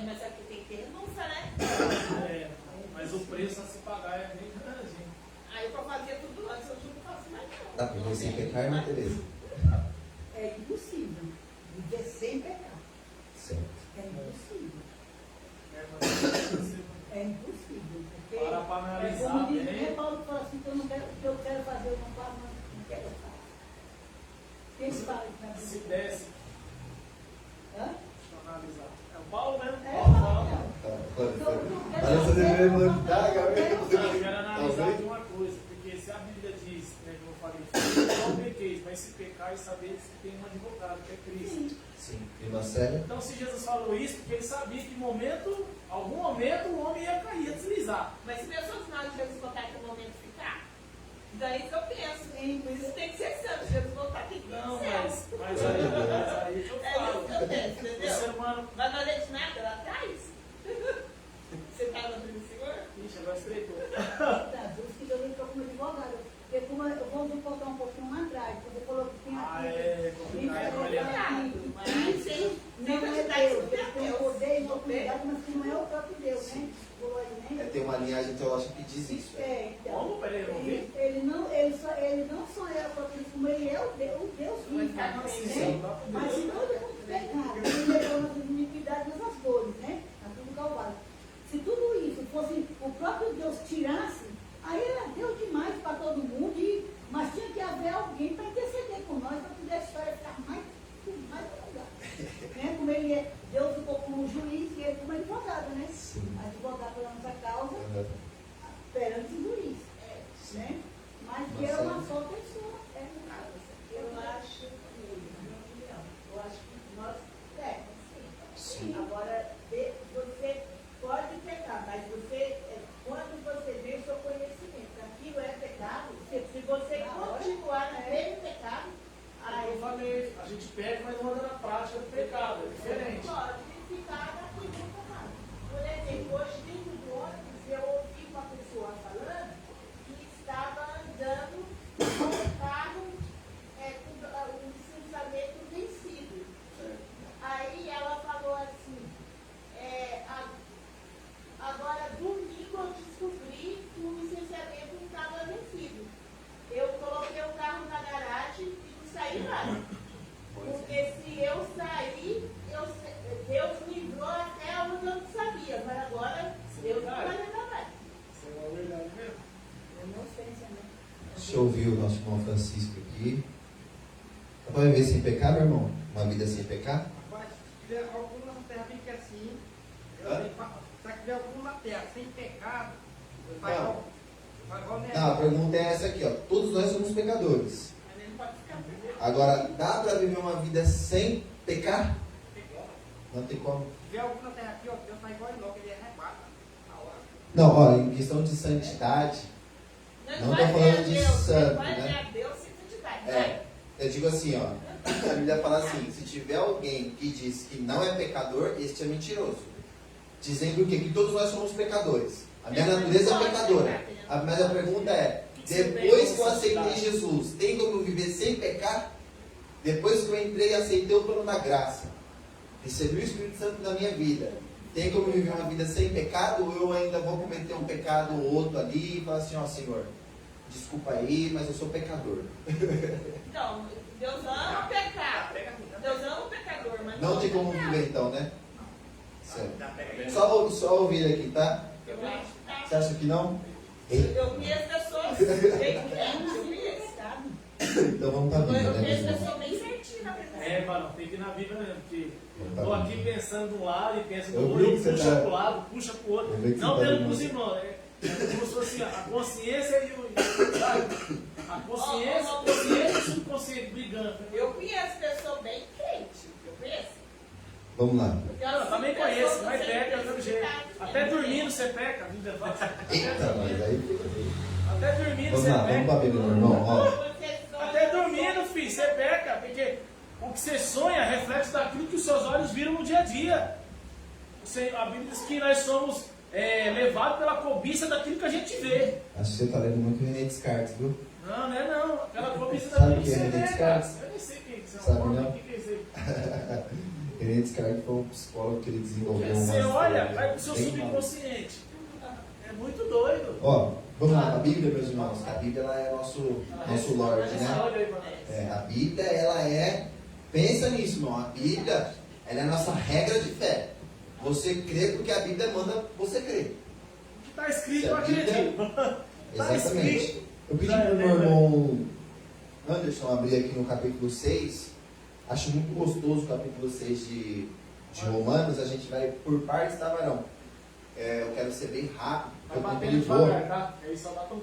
Mas aqui tem que ter renúncia, né? Mas o preço a se pagar é bem grande. Aí para fazer tudo antes, eu não faço mais não. Dá para viver sem pecar, irmã Tereza? É impossível viver sem pecar. Certo. É impossível. Mas É impossível. Porque para analisar como diz, bem. Paulo fala assim, que eu não quero, que eu quero fazer, eu não faço, mas não quero fazer. Quem fala isso na Se Bíblia? desse, Hã? deixa eu analisar. É o Paulo mesmo? É, Paulo não, fala. não. Olha, você deveria mandar, Eu quero galera. analisar de uma coisa, porque se a Bíblia diz, né, como eu falei, não pequeis, mas se pecar e saber que tem um advogado, que é Cristo. Sim, irmã Célia. Então, se Jesus falou isso, porque ele sabia que em algum momento o homem ia cair, ia deslizar. Mas se pessoas final de Jesus voltar que o momento ficar, daí que eu penso, por isso tem que ser santo, se Jesus voltar tem que ir Não, no céu. mas aí que eu É falo. isso que eu penso, O ser entendeu? humano. Mas não olhei de nada lá atrás. Você estava no Senhor? Ixi, agora estreitou. Por isso que eu estou como advogado. Porque como eu vou voltar um pouquinho lá atrás, você falou que tinha Ah, é complicado, Isso, olha. Mas sim, não é sempre Deus, está ele tem o poder e a autoridade, mas que não é o próprio Deus, né? Falou aí, né? Tem uma linhagem teológica que diz isso. Então. Como? Peraí, eu não vi. Ele não só é o próprio Deus, como ele é o Deus vivo, Mas né? Mas se nós temos pecado, ele levou nossas iniquidades, nossas dores, né? Na cruz do Calvário. Se tudo isso fosse o próprio Deus tirasse, aí era Deus demais para todo mundo, mas tinha que haver alguém para interceder com nós, para poder a história ficar mais lugar. Né? Como ele é, Deus ficou como juiz e ele como advogado, né? Sim. Advogado pela nossa causa Uhum. perante o juiz. Né? Mas que era uma só pessoa. Sim. Agora, você pode pecar, mas quando você vê o seu conhecimento, aquilo é pecado, se você continuar no mesmo pecado, Aí eu falei, a gente pega, mas não anda na prática do pecado, é diferente. pode ficar naquilo errado. Por exemplo, hoje dentro do ônibus eu ouvi uma pessoa falando que estava andando com o carro com o licenciamento vencido. Aí ela falou assim, agora domingo eu descobri que o licenciamento estava vencido. Eu coloquei o carro na garagem e não saí mais. Porque se eu sair, Deus livrou até onde eu não sabia, mas agora Deus não vai levar mais. Isso é uma verdade mesmo. Inocência, né? Deixa eu ouvir o nosso irmão Francisco aqui. Dá para viver sem pecar, meu irmão? Uma vida sem pecar? Rapaz, se tiver alguma terra bem que assim, Hã? se tiver alguma terra sem pecado, Não. faz igual Não, a pergunta é essa aqui, ó. Todos nós somos pecadores. Mas ele pode ficar primeiro. Agora, dá para viver uma vida sem pecar? Não tem como. Se tiver alguma terra aqui, ó, Deus faz igual ele, que ele arrebata na hora. Não, ó, em questão de santidade, Não tô falando de santo, vai né? ver a Deus sem santidade. é, eu digo assim, ó. A Bíblia fala assim, se tiver alguém que diz que não é pecador, este é mentiroso. Dizendo o quê? Que todos nós somos pecadores. A minha natureza é pecadora. Mas a pergunta é, depois que eu aceitei Jesus, tem como eu viver sem pecar? Depois que eu entrei e aceitei o plano da graça, recebi o Espírito Santo na minha vida, tem como eu viver uma vida sem pecado? Ou eu ainda vou cometer um pecado ou outro ali e falar assim, ó Senhor, desculpa aí, mas eu sou pecador. Então, Deus ama o pecado. Deus ama o pecador, mas Não tem como pecado. viver então, né? Certo. Dá pega. Só ouvir aqui, tá? Eu acho que tá. Você acha que não? Eu conheço pessoas bem crentes, eu conheço. Então vamos para a Bíblia, Eu né, conheço meus irmãos? pessoas bem certinhas na verdade. É, mano, tem que ir na Bíblia mesmo, porque Vamos pra estou Bíblia. aqui pensando de um lado e penso do Eu outro, vi que você puxa tá- para o lado, puxa para o outro. Eu vi que Não você tá dando para os animado. irmãos, é como se fosse a consciência e o. Sabe? A consciência e o subconsciente brigando. Eu conheço pessoas bem crentes. Eu conheço. Vamos lá. Porque Eu também conheço, mas peca do mesmo jeito. Até dormindo você peca, a Bíblia fala. Eita, mas aí... Até dormindo Vamos você lá, vamos para a peca. Bíblia, meu irmão. Ó, Até dormindo, filho, você peca, porque o que você sonha reflete daquilo que os seus olhos viram no dia a dia. A Bíblia diz que nós somos levados pela cobiça daquilo que a gente vê. acho que você está lendo muito René Descartes, viu? Não, não é não. Aquela cobiça Sabe daquilo o que que é você René vê, cara. Descartes? Eu nem sei quem que Sabe, é um não? o que é isso aí? René Descartes foi um psicólogo que ele desenvolveu Você umas olha, teorias vai pro seu bem malucas. subconsciente. É muito doido. Ó, vamos lá, a Bíblia, meus irmãos. A Bíblia ela é nosso Lorde, né? Olha aí, mano. A Bíblia, ela é... Pensa nisso, irmão. A Bíblia, ela é a nossa regra de fé. Você crê porque a Bíblia manda você crer. O que está escrito, Se eu a Bíblia- acredito. Tá Exatamente. escrito. Eu pedi para o meu irmão Anderson abrir aqui no capítulo 6. Acho muito gostoso o capítulo 6 de Romanos. A gente vai por partes, tá, Varão? Eu quero ser bem rápido. Vai Eu batendo cumpri vou. devagar, tá? Aí só dá tão.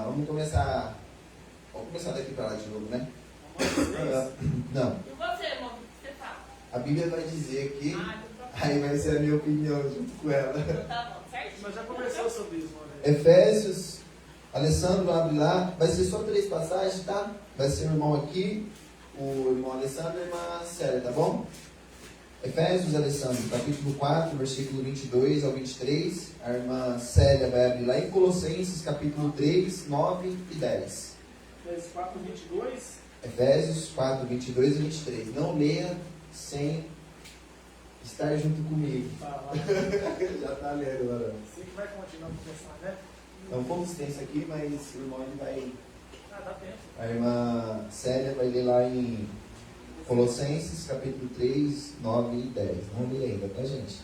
Vamos começar daqui para lá de novo, né? Não. E você, irmão, o que você fala? A Bíblia vai dizer aqui, Ah, então tá aí vai ser a minha opinião junto com ela. bom. Então tá bom, certinho. Mas já conversou sobre isso, mano. Efésios, Alessandro abre lá, vai ser só 3 passagens, tá? Vai ser o irmão aqui, o irmão Alessandro e a irmã Célia, tá bom? Efésios, Alessandro, capítulo 4, versículo 22 ao 23. A irmã Célia vai abrir lá em Colossenses, capítulo 3, 9 e 10. Efésios 4, 22. Efésios 4, 22 e 23. Não leia sem estar junto comigo. Tá, lá. Já tá lendo, mano. Você que vai continuar conversando, né? É um pouco extenso aqui, mas o irmão ele vai. Ah, dá tempo. A irmã Célia vai ler lá em Colossenses, capítulo 3, 9 e 10. Não li ainda, tá, gente?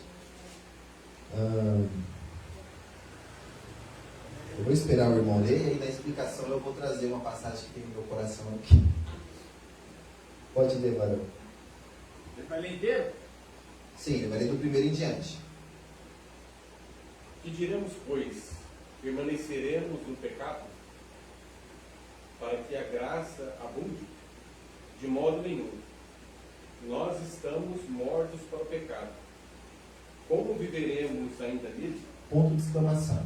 Eu vou esperar o irmão ler e aí na explicação eu vou trazer uma passagem que tem no meu coração aqui. Pode ler, Varão. Ele vai ler inteiro? Sim, ele vai ler do primeiro em diante. Que diremos, pois? Permaneceremos no pecado? Para que a graça abunde? De modo nenhum. Nós estamos mortos para o pecado, viveremos ainda nele? Ponto de exclamação.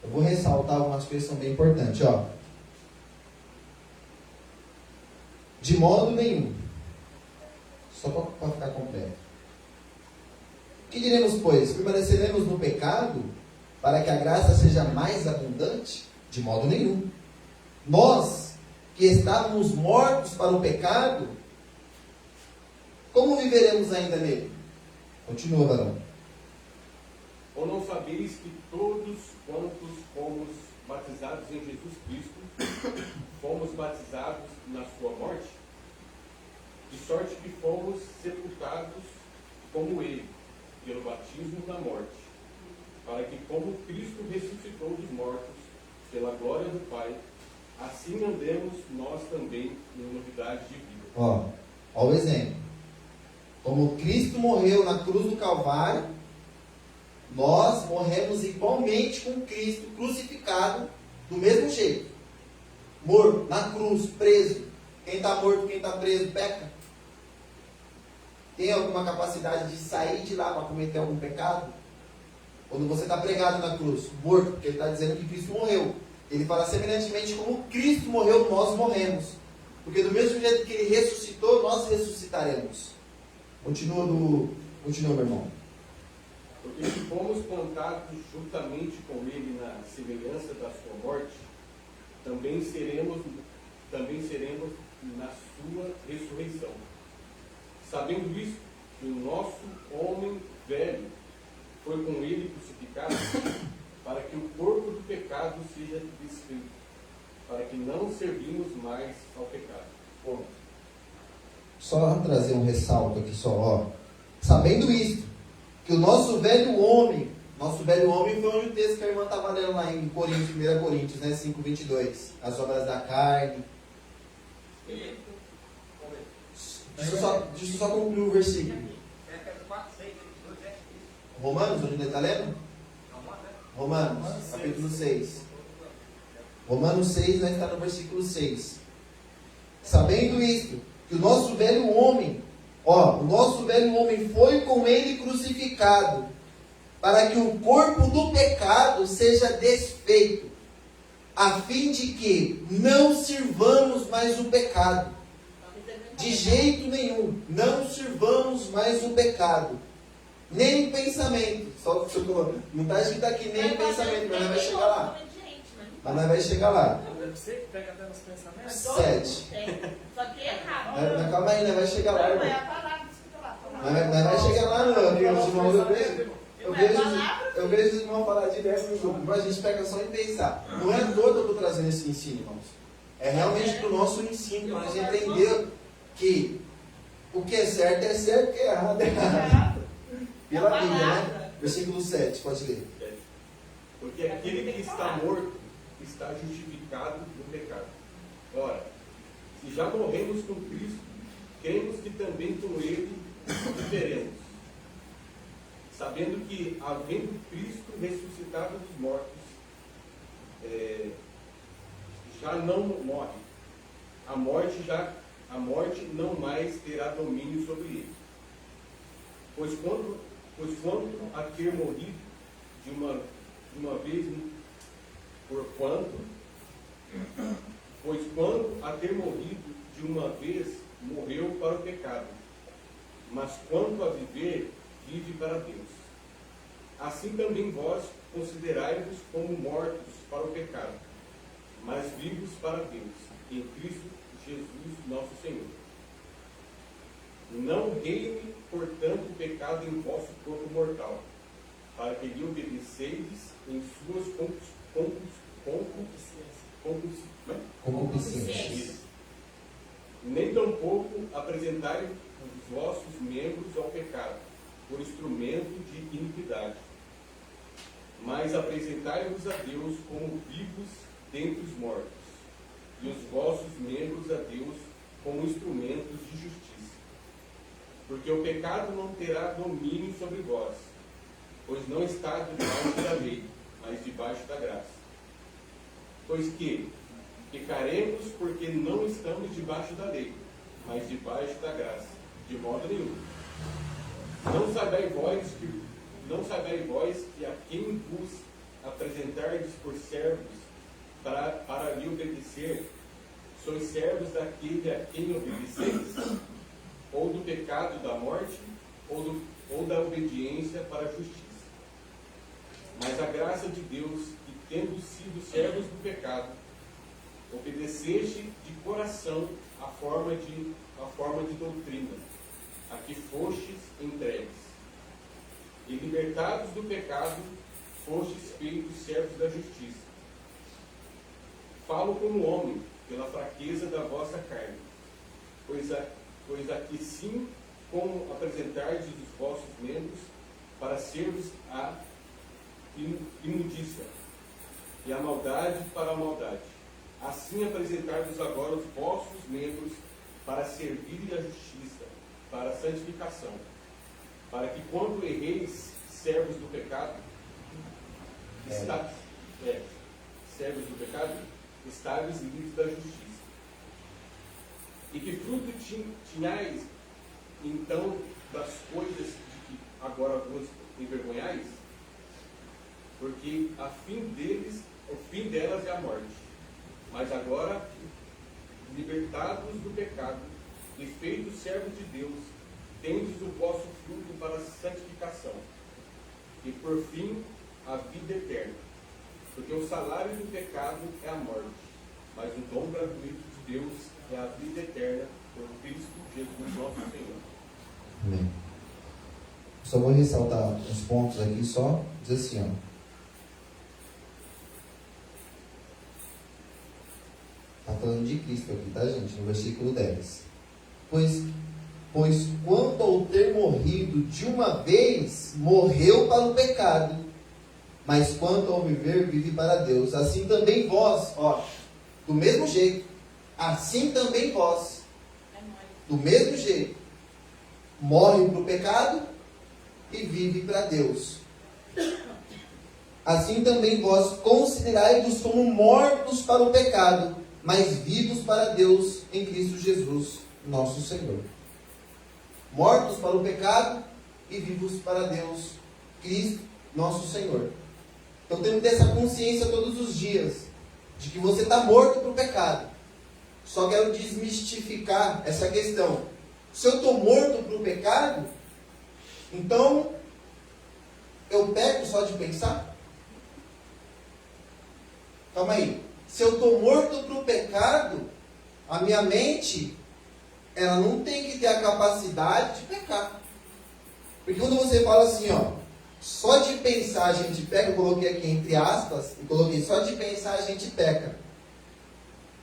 Eu vou ressaltar algumas coisas que são bem importantes. Ó. De modo nenhum. Só para ficar completo. O que diremos, pois? Permaneceremos no pecado para que a graça seja mais abundante? De modo nenhum. Nós, que estávamos mortos para o pecado, como viveremos ainda nele? Continua, varão. Ou não sabeis que todos quantos fomos batizados em Jesus Cristo, fomos batizados na sua morte? De sorte que fomos sepultados como ele, pelo batismo na morte, para que como Cristo ressuscitou dos mortos, pela glória do Pai, assim andemos nós também em novidade de vida. Ó o exemplo. Como Cristo morreu na cruz do Calvário, nós morremos igualmente com Cristo, crucificado, do mesmo jeito. Morto, na cruz, preso. Quem está morto, quem está preso, peca. Tem alguma capacidade de sair de lá para cometer algum pecado? Quando você está pregado na cruz, morto, porque ele está dizendo que Cristo morreu. Ele fala semelhantemente como Cristo morreu, nós morremos. Porque do mesmo jeito que ele ressuscitou, nós ressuscitaremos. Continua, meu irmão. Porque se fomos plantados juntamente com ele na semelhança da sua morte, também seremos na sua ressurreição. Sabendo isso, que o nosso homem velho foi com ele crucificado, para que o corpo do pecado seja desfeito, para que não servimos mais ao pecado. Bom, só trazer um ressalto aqui só, ó. Sabendo isto, que o nosso velho homem foi onde o texto que a irmã estava lendo lá em Coríntios, 1 Coríntios, né, 5:22, as obras da carne. Deixa eu só concluir o versículo. Romanos, onde ele está lendo? Romanos, capítulo 6. Romanos 6, nós está no versículo 6. Sabendo isto, que o nosso velho homem foi com ele crucificado, para que o corpo do pecado seja desfeito, a fim de que não sirvamos mais o pecado. De jeito nenhum, não sirvamos mais o pecado. Nem pensamento. Só não está escrito aqui nem pensamento, mas nós vai chegar lá. Mas nós vai chegar lá. Você que pega até nos pensamentos? 7. Só que é errado. Mas calma aí, nós vai chegar lá, Não, irmão. é a palavra que escuta lá. Nós vai chegar lá, não. Porque os irmãos, eu vejo os irmãos falar direto no grupo, mas a gente pega só em pensar. Não é à toa que eu estou trazendo esse ensino, irmãos. É realmente para o nosso ensino, para a gente entender que o que é certo, o que é errado é errado. Pela Bíblia, né? Versículo 7, pode ler. Porque aquele que está morto está justificado no pecado. Ora, se já morremos com Cristo, cremos que também com ele viveremos. Sabendo que, havendo Cristo ressuscitado dos mortos, já não morre. A morte não mais terá domínio sobre ele. Pois quando a ter morrido de uma vez, quando a ter morrido de uma vez, morreu para o pecado, mas quanto a viver, vive para Deus. Assim também vós considerai-vos como mortos para o pecado, mas vivos para Deus, em Cristo Jesus nosso Senhor. Não reine, portanto, o pecado em vosso corpo mortal, para que lhe obedeceis em suas concupiscências. Nem tampouco apresentai os vossos membros ao pecado, por instrumento de iniquidade, mas apresentai-vos a Deus como vivos dentre os mortos, e os vossos membros a Deus como instrumentos de justiça. Porque o pecado não terá domínio sobre vós, pois não está debaixo da lei, mas debaixo da graça. Pois que pecaremos porque não estamos debaixo da lei, mas debaixo da graça, de modo nenhum. Não sabeis vós que não sabei vós que a quem vos apresentardes por servos para lhe obedecer, sois servos daquele a quem obedeceis, ou do pecado da morte, ou da obediência para a justiça. Mas a graça de Deus, que tendo sido servos do pecado, obedeceste de coração a forma de doutrina, a que fostes entregues. E libertados do pecado, fostes feitos servos da justiça. Falo como homem, pela fraqueza da vossa carne, pois aqui sim, como apresentardes os vossos membros para servos a imundícia, e a maldade para a maldade. Assim apresentai-vos agora os vossos membros para servirem a justiça, para a santificação, para que quando erreis, servos do pecado, servos do pecado, estáveis livres da justiça. E que fruto tinhais, então, das coisas de que agora vos envergonhais? Porque o fim delas é a morte. Mas agora, libertados do pecado e feitos servos de Deus, tendes o vosso fruto para a santificação, e por fim a vida eterna. Porque o salário do pecado é a morte, mas o dom gratuito de Deus é a vida eterna por Cristo Jesus nosso Senhor. Amém. Só vou ressaltar uns pontos aqui, só diz assim, ó. Está falando de Cristo aqui, tá, gente? No versículo 10. Pois quanto ao ter morrido de uma vez, morreu para o pecado, mas quanto ao viver, vive para Deus. Assim também vós, ó, do mesmo jeito, assim também vós, do mesmo jeito, morre para o pecado e vive para Deus. Assim também vós considerai-vos como mortos para o pecado, mas vivos para Deus em Cristo Jesus, nosso Senhor. Mortos para o pecado e vivos para Deus, Cristo, nosso Senhor. Então temos que ter essa consciência todos os dias, de que você está morto para o pecado. Só quero desmistificar essa questão. Se eu estou morto para o pecado, então eu peco só de pensar? Calma aí. Se eu estou morto para o pecado, a minha mente, ela não tem que ter a capacidade de pecar. Porque quando você fala assim, ó, só de pensar a gente peca, eu coloquei aqui entre aspas, e coloquei só de pensar a gente peca.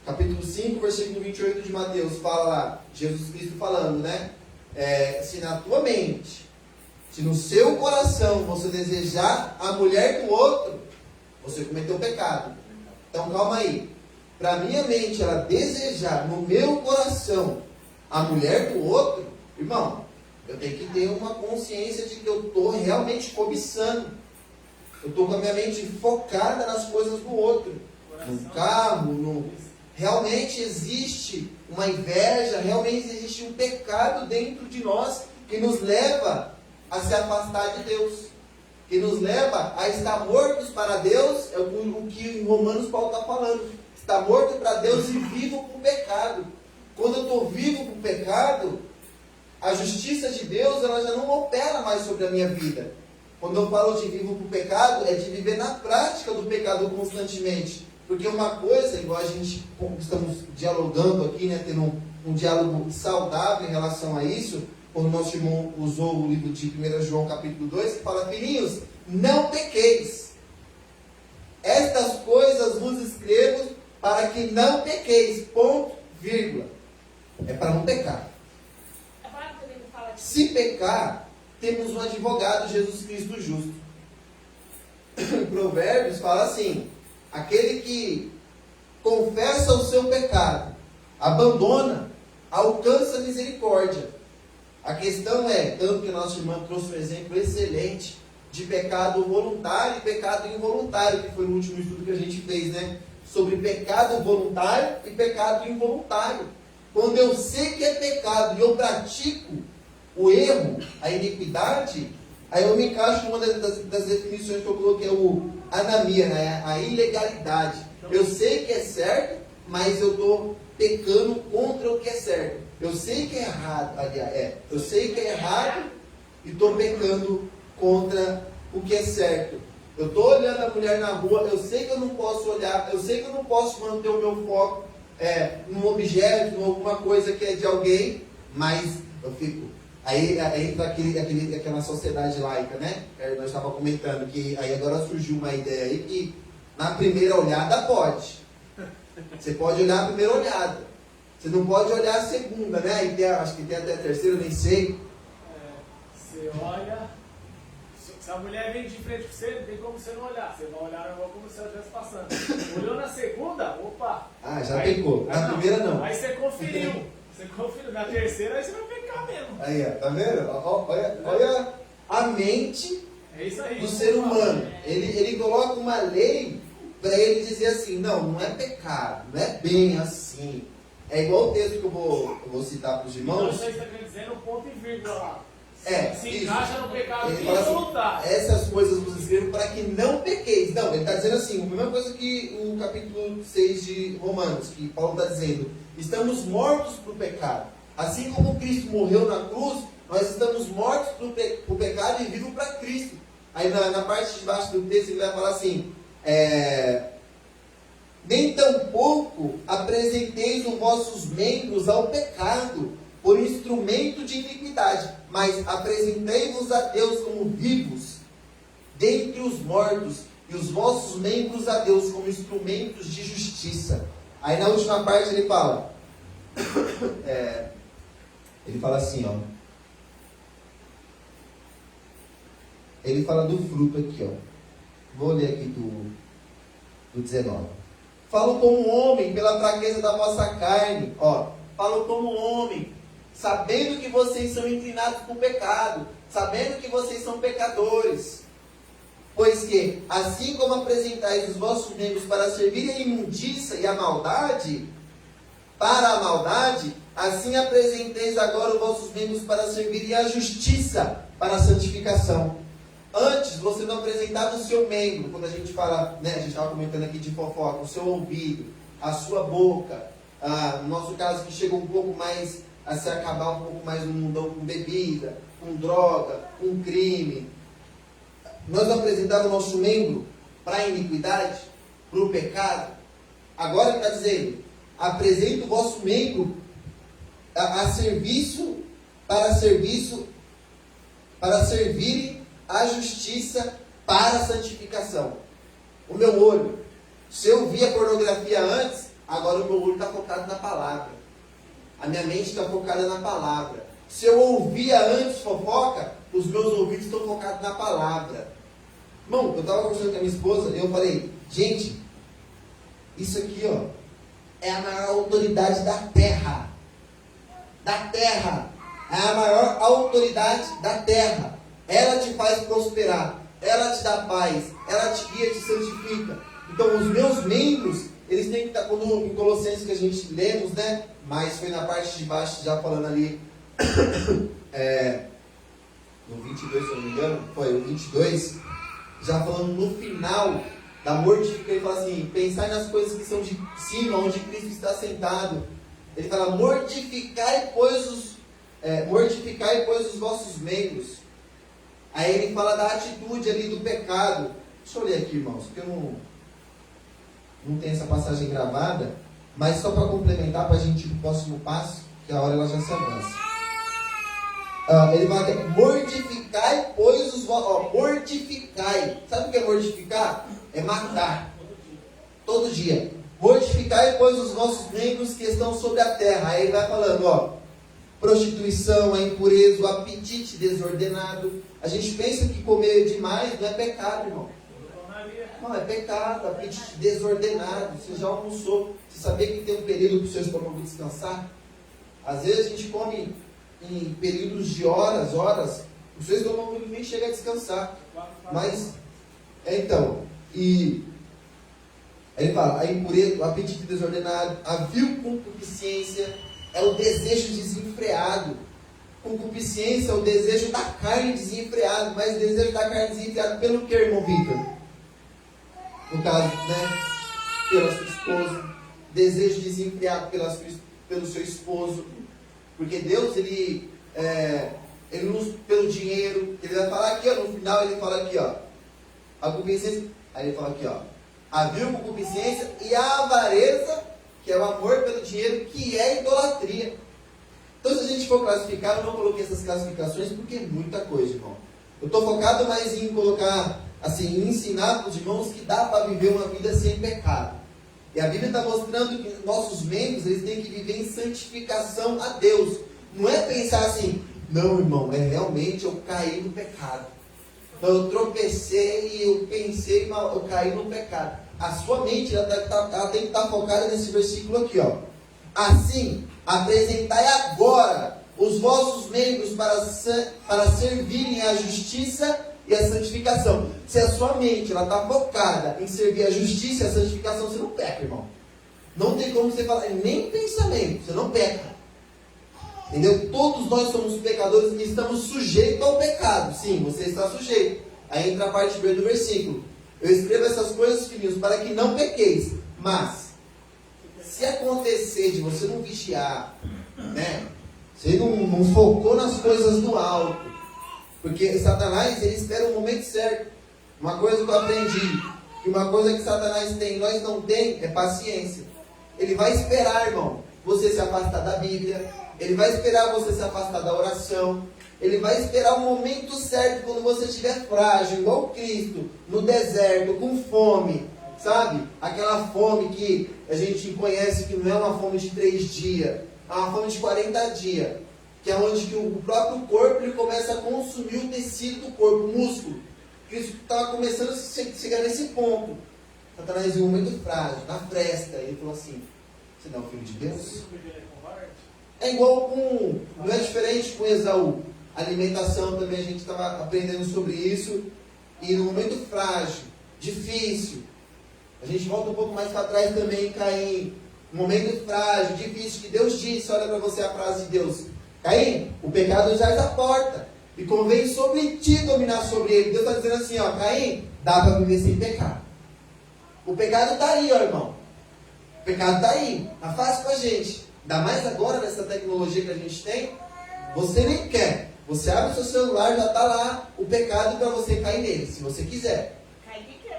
Capítulo 5, versículo 28 de Mateus, fala lá, Jesus Cristo falando, né? Se na tua mente, se no seu coração você desejar a mulher do outro, você cometeu pecado. Então calma aí. Para minha mente ela desejar no meu coração a mulher do outro, irmão, eu tenho que ter uma consciência de que eu estou realmente cobiçando. Eu estou com a minha mente focada nas coisas do outro. No carro, realmente existe uma inveja, realmente existe um pecado dentro de nós que nos leva a se afastar de Deus. Que nos leva a estar mortos para Deus, é o que em Romanos Paulo está falando. Está morto para Deus e vivo para o pecado. Quando eu estou vivo para o pecado, a justiça de Deus ela já não opera mais sobre a minha vida. Quando eu falo de vivo para o pecado, é de viver na prática do pecado constantemente. Porque uma coisa, igual a gente estamos dialogando aqui, né, tendo um diálogo saudável em relação a isso, quando o nosso irmão usou o livro de 1 João capítulo 2, que fala, filhinhos, não pequeis. Estas coisas vos escrevo para que não pequeis, ponto, vírgula. É para não pecar. Se pecar, temos um advogado, Jesus Cristo justo. Em Provérbios fala assim, aquele que confessa o seu pecado, abandona, alcança misericórdia. A questão é, tanto que a nossa irmã trouxe um exemplo excelente de pecado voluntário e pecado involuntário, que foi no último estudo que a gente fez, né? Sobre pecado voluntário e pecado involuntário. Quando eu sei que é pecado e eu pratico o erro, a iniquidade, Aí eu me encaixo numa das definições que eu coloquei, o anamia, né? A ilegalidade. Eu sei que é certo, mas eu estou pecando contra o que é certo. Eu sei que é errado, aliás, eu sei que é errado e estou pecando contra o que é certo. Eu estou olhando a mulher na rua, eu sei que eu não posso olhar, eu sei que eu não posso manter o meu foco num objeto, em alguma coisa que é de alguém, mas eu fico. Aí entra aquela sociedade laica, né? Nós estávamos comentando que aí agora surgiu uma ideia aí que na primeira olhada pode. Você pode olhar a primeira olhada. Você não pode olhar a segunda, né? Aí acho que tem até a terceira, eu nem sei. Você olha, se a mulher vem de frente com você, não tem como você não olhar. Você vai olhar igual como se ela estivesse passando. Olhou na segunda, opa. Ah, já pecou. Na primeira não. Aí você conferiu. Na terceira, aí você vai pecar mesmo. Aí, ó, tá vendo? Olha a mente É isso aí. do ser humano. Ele coloca uma lei para ele dizer assim, não é pecado, não é bem assim. É igual o texto que eu vou citar para os Então irmãos. você está querendo ponto e vírgula lá. Se Isso. encaixa no pecado Ele fala involuntário. assim, essas coisas vos escrevo para que não pequeis. Não, ele está dizendo assim, a mesma coisa que o capítulo 6 de Romanos, que Paulo está dizendo, estamos mortos para o pecado. Assim como Cristo morreu na cruz, nós estamos mortos para o pecado e vivos para Cristo. Aí na parte de baixo do texto ele vai falar assim, nem tampouco apresenteis os vossos membros ao pecado, por instrumento de iniquidade, mas apresentei-vos a Deus como vivos, dentre os mortos, e os vossos membros a Deus como instrumentos de justiça. Aí na última parte ele fala, ele fala assim, ó. Ele fala do fruto aqui, ó. Vou ler aqui do 19. Falo como homem pela fraqueza da vossa carne, ó. Falo como homem, sabendo que vocês são inclinados para o pecado, sabendo que vocês são pecadores. Pois que, assim como apresentais os vossos membros para servir a imundícia e a maldade, para a maldade, assim apresenteis agora os vossos membros para servirem a justiça, para a santificação. Antes, você não apresentava o seu membro, quando a gente fala, né, a gente estava comentando aqui de fofoca, o seu ouvido, a sua boca, no nosso caso que chegou um pouco mais a se acabar um pouco mais no mundão com bebida, com droga, com crime. Nós apresentávamos o nosso membro para a iniquidade, para o pecado. Agora ele está dizendo, apresenta o vosso membro a serviço, para servir a justiça, para a santificação. O meu olho, se eu via pornografia antes, agora o meu olho está focado na palavra. A minha mente está focada na palavra. Se eu ouvia antes fofoca, os meus ouvidos estão focados na palavra. Irmão, eu estava conversando com a minha esposa e eu falei, gente, isso aqui, ó, é a maior autoridade da terra. Da terra. É a maior autoridade da terra. Ela te faz prosperar. Ela te dá paz. Ela te guia, te santifica. Então, os meus membros, eles têm que estar, quando em Colossenses que a gente lemos, né? Mas foi na parte de baixo, já falando ali, no 22, se eu não me engano, foi o 22, já falando no final da mortificação, ele fala assim, pensai nas coisas que são de cima, onde Cristo está sentado. Ele fala, mortificai, pois os vossos membros. Aí ele fala da atitude ali do pecado. Deixa eu ler aqui, irmãos, porque eu não tenho essa passagem gravada, mas só para complementar, para a gente ir para o próximo passo, que a hora ela já se avança. Ele fala que mortificai, pois os vossos... mortificai. Sabe o que é mortificar? É matar. Todo dia. Mortificai, pois, os vossos membros que estão sobre a terra. Aí ele vai falando, ó. Prostituição, a impureza, o apetite desordenado. A gente pensa que comer demais não é pecado, irmão. Não, é pecado, apetite desordenado. Você já almoçou. Você sabia que tem um período para o seu estômago descansar? Às vezes a gente come em períodos de horas, o seu estômago nem chega a descansar. Mas, então, e ele fala, a impureza, o apetite desordenado, a vil concupiscência, é o desejo desenfreado. concupiscência é o desejo da carne desenfreado, mas o desejo da carne desenfreado pelo que, irmão Victor? No caso, né? Pela sua esposa. Desejo desenfreado pelo seu esposo. Porque Deus, ele nos, pelo dinheiro, ele vai falar aqui, ó, no final ele fala aqui, ó, a concupiscência, aí ele fala aqui, ó, a vil concupiscência e a avareza, que é o amor pelo dinheiro, que é idolatria. Então, se a gente for classificar, eu não coloquei essas classificações porque é muita coisa, irmão. Eu estou focado mais em colocar, assim, em ensinar para os irmãos que dá para viver uma vida sem pecado. E a Bíblia está mostrando que nossos membros, eles têm que viver em santificação a Deus. Não é pensar assim, não, irmão, é realmente eu caí no pecado. Então eu tropecei e eu pensei, eu caí no pecado. A sua mente, ela tem que estar focada nesse versículo aqui, ó. Assim, apresentai agora os vossos membros para servirem à justiça e a santificação. Se a sua mente está focada em servir a justiça e a santificação, você não peca, irmão. Não tem como você falar, nem pensamento, você não peca. Entendeu? Todos nós somos pecadores e estamos sujeitos ao pecado. Sim, você está sujeito. Aí entra a parte B do versículo. Eu escrevo essas coisas, filhinhos, para que não pequeis. Mas, se acontecer de você não vigiar, né? Você não focou nas coisas do alto. Porque Satanás, ele espera o momento certo. Uma coisa que eu aprendi, que uma coisa que Satanás tem e nós não tem, é paciência. Ele vai esperar, irmão, você se afastar da Bíblia. Ele vai esperar você se afastar da oração. Ele vai esperar o momento certo, quando você estiver frágil, igual Cristo, no deserto, com fome. Sabe? Aquela fome que a gente conhece que não é uma fome de 3 dias. É uma fome de 40 dias. Que é onde que o próprio corpo ele começa a consumir o tecido do corpo, o músculo. Cristo estava começando a chegar nesse ponto. Satanás, em um momento frágil, na fresta, ele falou assim, você não é o filho de Deus? É igual com, não é diferente com Esaú. A alimentação também, a gente estava aprendendo sobre isso. E no momento frágil, difícil, a gente volta um pouco mais para trás também em Caim. Um momento frágil, difícil, que Deus disse, olha para você a frase de Deus. Caim, o pecado já está à porta. E convém sobre ti dominar sobre ele. Deus está dizendo assim, ó, Caim, dá para viver sem pecado. O pecado está aí, ó, irmão. O pecado está aí. Está fácil para a gente. Ainda mais agora, nessa tecnologia que a gente tem, você nem quer. Você abre o seu celular, já está lá o pecado para você cair nele, se você quiser. Cai de quê?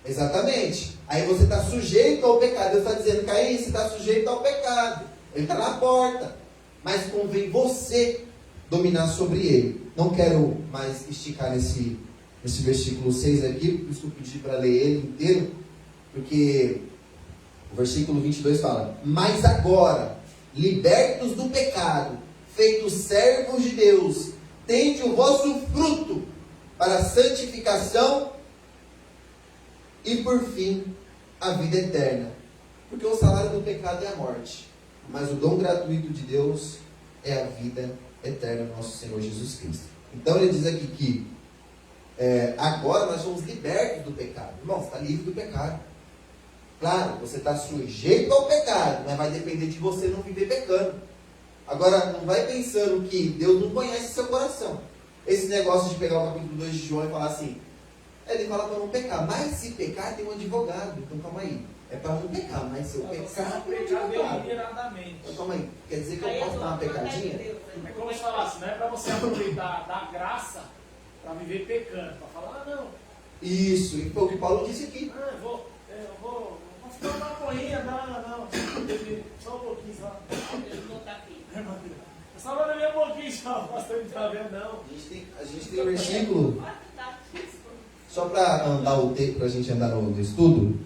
Exatamente. Aí você está sujeito ao pecado. Deus está dizendo, Caim, você está sujeito ao pecado. Ele está na porta. Mas convém você dominar sobre ele. Não quero mais esticar nesse versículo 6 aqui, por isso que eu pedi para ler ele inteiro, porque o versículo 22 fala, mas agora, libertos do pecado, feitos servos de Deus, tende o vosso fruto para a santificação e, por fim, a vida eterna. Porque o salário do pecado é a morte, mas o dom gratuito de Deus é a vida eterna do nosso Senhor Jesus Cristo. Então ele diz aqui que agora nós somos libertos do pecado. Irmão, você está livre do pecado. Claro, você está sujeito ao pecado, mas vai depender de você não viver pecando. Agora, não vai pensando que Deus não conhece seu coração. Esse negócio de pegar o capítulo 2 de João e falar assim, ele fala para não pecar, mas se pecar tem um advogado. Então calma aí, é para não pecar, mas se eu pecar tem um advogado. Deliberadamente. Então calma aí, quer dizer que eu posso dar uma pecadinha? É como se falasse, não é para você aproveitar da graça para viver pecando, para falar, não. Isso, e foi o que Paulo disse aqui. Ah, eu vou ficar uma corrinha, não. Só um pouquinho, só. Ele não está aqui. Só vai beber um pouquinho, só. Pastor não está vendo, não. A gente tem um versículo, Tá difícil. só para andar o tempo, para a gente andar no estudo,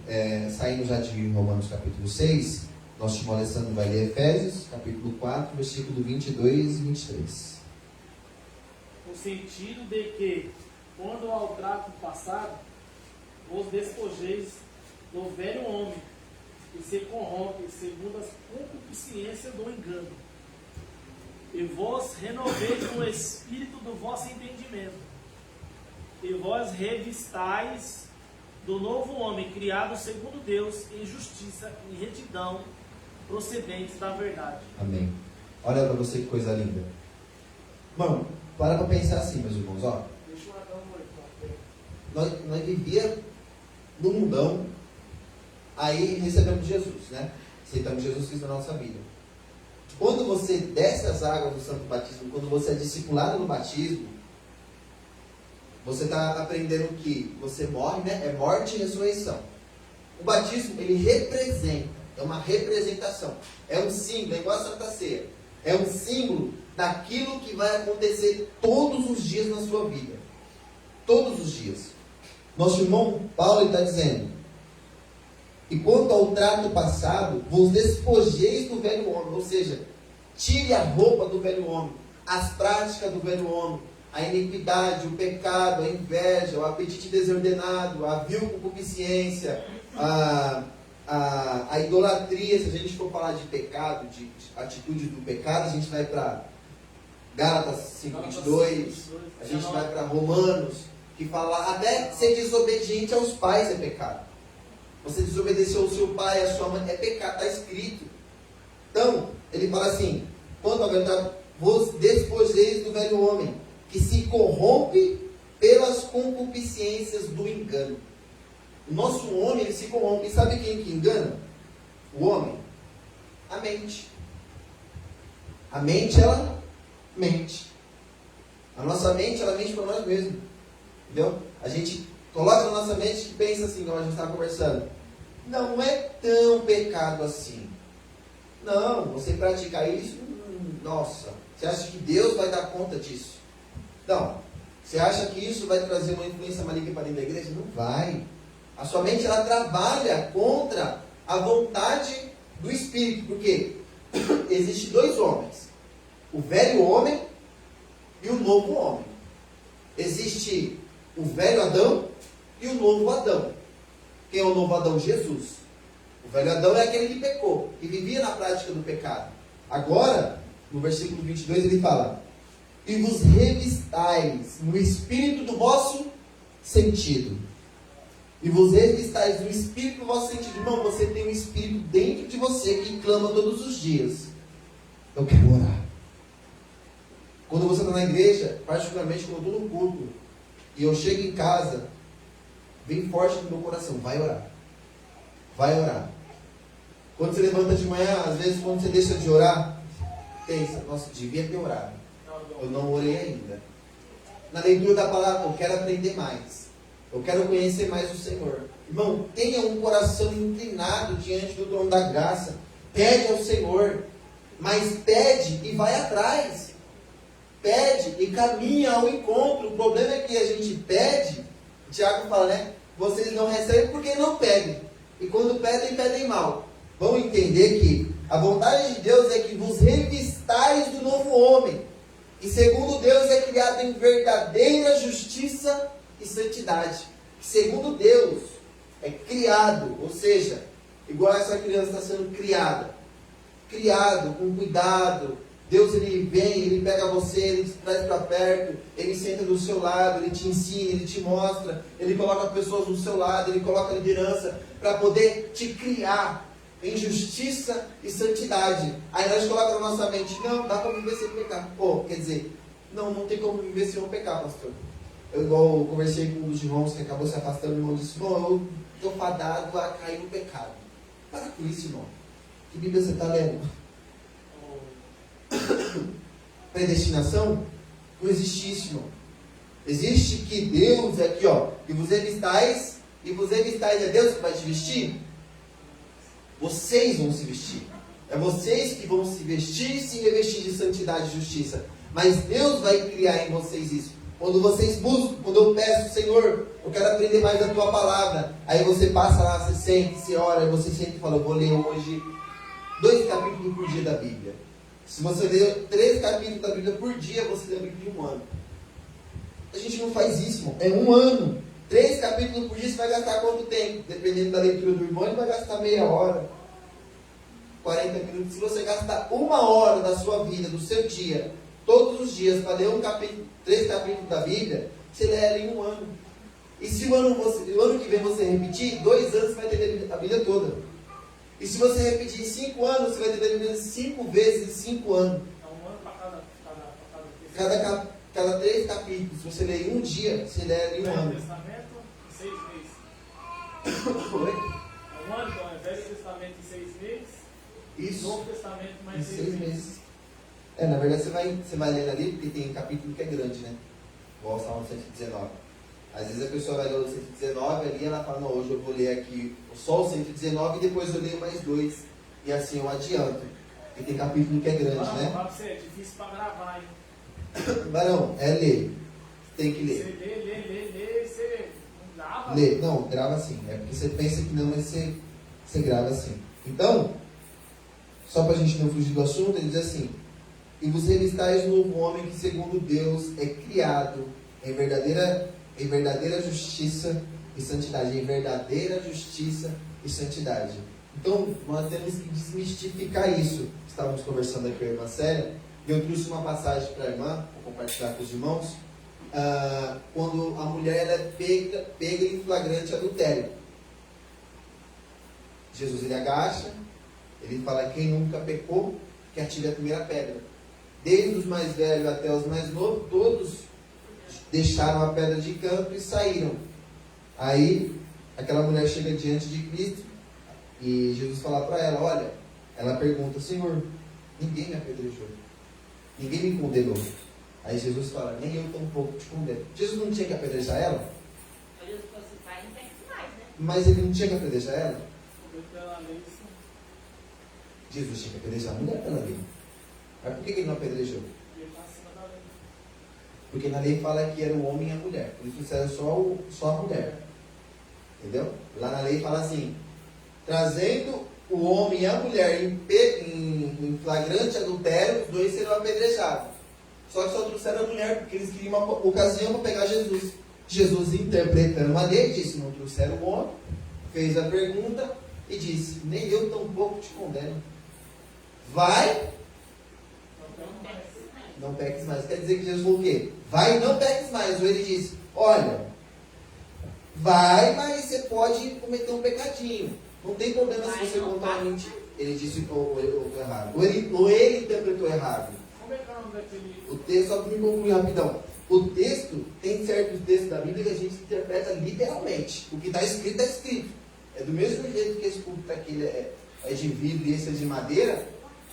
saindo já de Romanos capítulo 6, nosso irmão Alessandro vai ler Efésios, capítulo 4, versículo 22 e 23. No sentido de que, quando ao trato passado, vos despojeis do velho homem, que se corrompe segundo as concupiscências do engano, e vos renoveis no espírito do vosso entendimento, e vós revistais do novo homem, criado segundo Deus, em justiça e retidão, procedentes da verdade. Amém. Olha para você que coisa linda. Irmão, para pensar assim, meus irmãos, ó. Deixa o Adão morrer. Nós vivíamos no mundão, aí recebemos Jesus, né? Aceitamos Jesus Cristo na nossa vida. Quando você desce as águas do Santo Batismo, quando você é discipulado no batismo, você está aprendendo que você morre, né? É morte e ressurreição. O batismo, ele representa, é uma representação, é um símbolo, é igual a Santa Ceia, é um símbolo daquilo que vai acontecer todos os dias na sua vida. Todos os dias. Nosso irmão Paulo está dizendo: e quanto ao trato passado, vos despojeis do velho homem, ou seja, tire a roupa do velho homem, as práticas do velho homem, a iniquidade, o pecado, a inveja, o apetite desordenado, a vil concupiscência, a idolatria. Se a gente for falar de pecado, de atitudes do pecado, a gente vai para Gálatas 5:22, a gente vai para Romanos, que fala até ser desobediente aos pais é pecado. Você desobedecer ao seu pai, à sua mãe, é pecado, está escrito. Então, ele fala assim: quanto à verdade, vos despojeis do velho homem, que se corrompe pelas concupiscências do engano. O nosso homem, ele se corrompe. E sabe quem que engana o homem? A mente. A mente, ela mente. A nossa mente, ela mente para nós mesmos. Entendeu? A gente coloca na nossa mente que pensa assim, como a gente estava conversando: não é tão pecado assim. Não, você praticar isso, nossa, você acha que Deus vai dar conta disso? Não. Você acha que isso vai trazer uma influência maligna para dentro da igreja? Não vai. A sua mente, ela trabalha contra a vontade do Espírito. Porque existem dois homens: o velho homem e o novo homem. Existe o velho Adão e o novo Adão. Quem é o novo Adão? Jesus. O velho Adão é aquele que pecou, que vivia na prática do pecado. Agora, no versículo 22, ele fala: e vos revistais no espírito do vosso sentido. E vos revistais no espírito do vosso sentido. Irmão, você tem um espírito dentro de você que clama todos os dias: eu quero orar. Quando você está na igreja, particularmente quando eu estou no culto, e eu chego em casa, vem forte no meu coração: vai orar. Vai orar. Quando você levanta de manhã, às vezes quando você deixa de orar, pensa: nossa, devia ter orado. Eu não orei ainda. Na leitura da palavra, eu quero aprender mais. Eu quero conhecer mais o Senhor. Irmão, tenha um coração inclinado diante do trono da graça. Pede ao Senhor. Mas pede e vai atrás. Pede e caminha ao encontro. O problema é que a gente pede, o Tiago fala, né? Vocês não recebem porque não pedem. E quando pedem, pedem mal. Vão entender que a vontade de Deus é que vos revistais do novo homem. E segundo Deus é criado em verdadeira justiça e santidade. Segundo Deus é criado, ou seja, igual essa criança está sendo criada. Criado com cuidado. Deus, ele vem, ele pega você, ele te traz para perto, ele senta do seu lado, ele te ensina, ele te mostra, ele coloca pessoas do seu lado, ele coloca liderança para poder te criar em justiça e santidade. Aí nós colocamos na nossa mente: não, dá para viver sem pecar. Pô, quer dizer, não tem como viver sem um pecar, pastor. Eu conversei com um dos irmãos que acabou se afastando, o irmão disse: bom, eu estou fadado a cair no pecado. Para com isso, irmão. Que Bíblia você está lendo? Predestinação? Não existe isso, irmão. Existe que Deus, aqui ó, e vos revistais é Deus que vai te vestir? Vocês vão se vestir. É vocês que vão se vestir e se revestir de santidade e justiça. Mas Deus vai criar em vocês isso. Quando vocês buscam, quando eu peço: Senhor, eu quero aprender mais da tua palavra. Aí você passa lá, você sente, você ora, você sente e fala: eu vou ler hoje 2 capítulos por dia da Bíblia. Se você ler 3 capítulos da Bíblia por dia, você lê a Bíblia em 1 ano. A gente não faz isso, irmão. É 1 ano. 3 capítulos por dia, você vai gastar quanto tempo? Dependendo da leitura do irmão, ele vai gastar meia hora, 40 minutos. Se você gastar 1 hora da sua vida, do seu dia, todos os dias, para ler 3 capítulos da Bíblia, você lê ela em 1 ano. E se o ano que vem você repetir, 2 anos você vai ter a Bíblia toda. E se você repetir em 5 anos, você vai ter a Bíblia 5 vezes em 5 anos. É 1 ano para cada Cada 3 capítulos, se você ler em um dia, você lê em um Velho ano. Testamento, 6 meses. Foi? Um ano, então, é Velho Testamento em 6 meses. Isso. Novo Testamento Em mais 6 6 meses. Na verdade você vai lendo ali, porque tem capítulo que é grande, né? Igual o Salmo 119. Às vezes a pessoa vai ler o 119 ali, ela fala, não, hoje eu vou ler aqui só o 119 e depois eu leio mais 2. E assim eu adianto. Porque tem capítulo que é grande, Não, né? pra você, é difícil pra gravar, hein? Mas não, é ler. Tem que ler. Você lê, você não grava? Lê. Não, grava assim. É porque você pensa que não, mas você grava assim. Então, só para a gente não fugir do assunto, ele diz assim: e vos revistais no novo homem que segundo Deus é criado em verdadeira justiça e santidade. Em verdadeira justiça e santidade. Então, nós temos que desmistificar isso. Estávamos conversando aqui com a irmã Célia, e eu trouxe uma passagem para a irmã, vou compartilhar com os irmãos, quando a mulher ela é pega em flagrante adultério. Jesus ele agacha, ele fala: quem nunca pecou, que atire a primeira pedra. Desde os mais velhos até os mais novos, todos deixaram a pedra de canto e saíram. Aí, aquela mulher chega diante de Cristo e Jesus fala para ela: olha, ela pergunta: Senhor, ninguém me apedrejou, ninguém me condenou. Aí Jesus fala: nem eu tampouco te condeno. Jesus não tinha que apedrejar ela? Jesus falou assim, pai, não tem que mais, né? Mas ele não tinha que apedrejar ela? Porque pela lei, sim. Jesus tinha que apedrejar a mulher pela lei. Mas por que ele não apedrejou? Ele está acima da lei. Porque na lei fala que era o homem e a mulher. Por isso era só a mulher. Entendeu? Lá na lei fala assim: trazendo o homem e a mulher em flagrante adultério, os dois serão apedrejados. Só que só trouxeram a mulher porque eles queriam uma ocasião para pegar Jesus. Jesus, interpretando a lei, disse: não trouxeram o homem, fez a pergunta e disse: nem eu tampouco te condeno. Vai, não peques mais. Quer dizer que Jesus falou o quê? Vai e não peques mais. Ou ele disse: olha, vai, mas você pode cometer um pecadinho. Não tem problema se você contar uma mentira. Ele disse o errado. Ou ele interpretou errado. Como é que é o nome daquele... O texto, só para me concluir rapidão. O texto, tem certos textos da Bíblia que a gente interpreta literalmente. O que está escrito, está escrito. É do mesmo jeito que esse púlpito aqui é de vidro e esse é de madeira,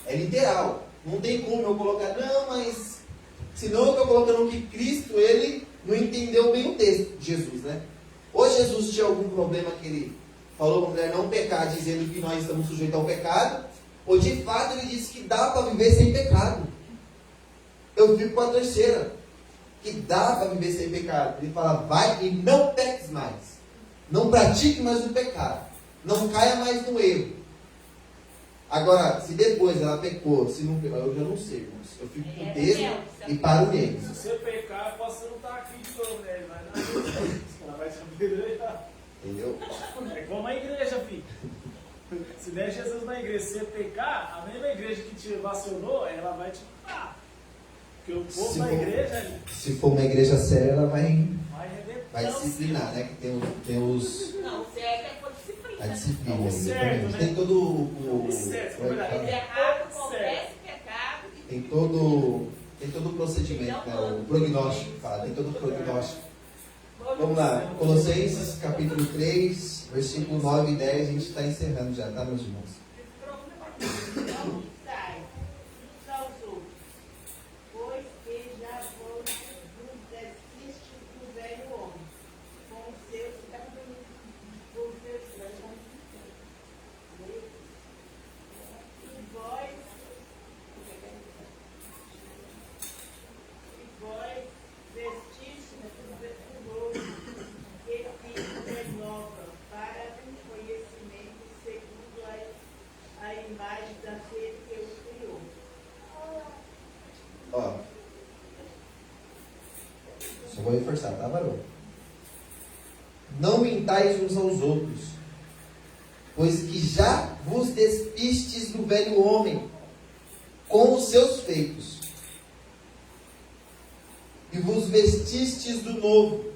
é literal. Não tem como eu colocar, não, mas senão eu estou colocando que Cristo, ele não entendeu bem o texto. Jesus, né? Ou Jesus tinha algum problema que ele falou para a mulher não pecar, dizendo que nós estamos sujeitos ao pecado, ou de fato ele disse que dá para viver sem pecado. Eu fico com a terceira, que dá para viver sem pecado. Ele fala: vai e não peques mais. Não pratique mais o pecado. Não caia mais no erro. Agora, se depois ela pecou, se não pecou, eu já não sei, irmãos. Eu fico com o texto e paro nele. Se você pecar, eu posso não estar aqui de novo, né? Ela vai te apedrejar. Entendeu? É como a igreja, filho. Se der Jesus na igreja, se você pecar, a mesma igreja que te vacionou, ela vai te matar. Porque o povo da igreja... Se for uma igreja séria, ela vai arrebentar. disciplinar, né? Que tem os... Não, certo é por disciplina. A disciplina, Não, certo, exatamente. né? Tem todo o... Certo, Mas verdade. errado, confesse pecado. Tem todo o procedimento, né? O prognóstico, fala. Tem todo o prognóstico. Vamos lá. Colossenses, capítulo 3, versículo 9 e 10. A gente está encerrando já, tá, meus irmãos? Não sai, uns aos outros, pois que já vos desiste do velho homem, com os seus e vós vestis do novo, que se renova para o conhecimento segundo a imagem daquele que o criou. Ó. Só vou reforçar, tá, varão? Não mentais uns aos outros, pois que já vos despistes do velho homem com os seus feitos, e vos vestistes do novo,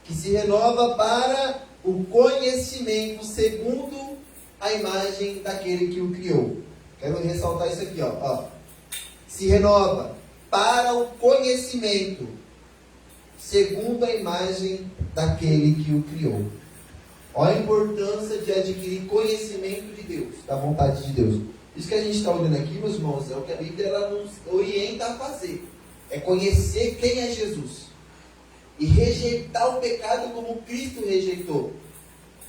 que se renova para o conhecimento segundo a imagem daquele que o criou. Quero ressaltar isso aqui, ó. Se renova. para o conhecimento, segundo a imagem daquele que o criou. Olha a importância de adquirir conhecimento de Deus, da vontade de Deus. Isso que a gente está olhando aqui, meus irmãos, é o que a Bíblia ela nos orienta a fazer. É conhecer quem é Jesus. E rejeitar o pecado como Cristo rejeitou.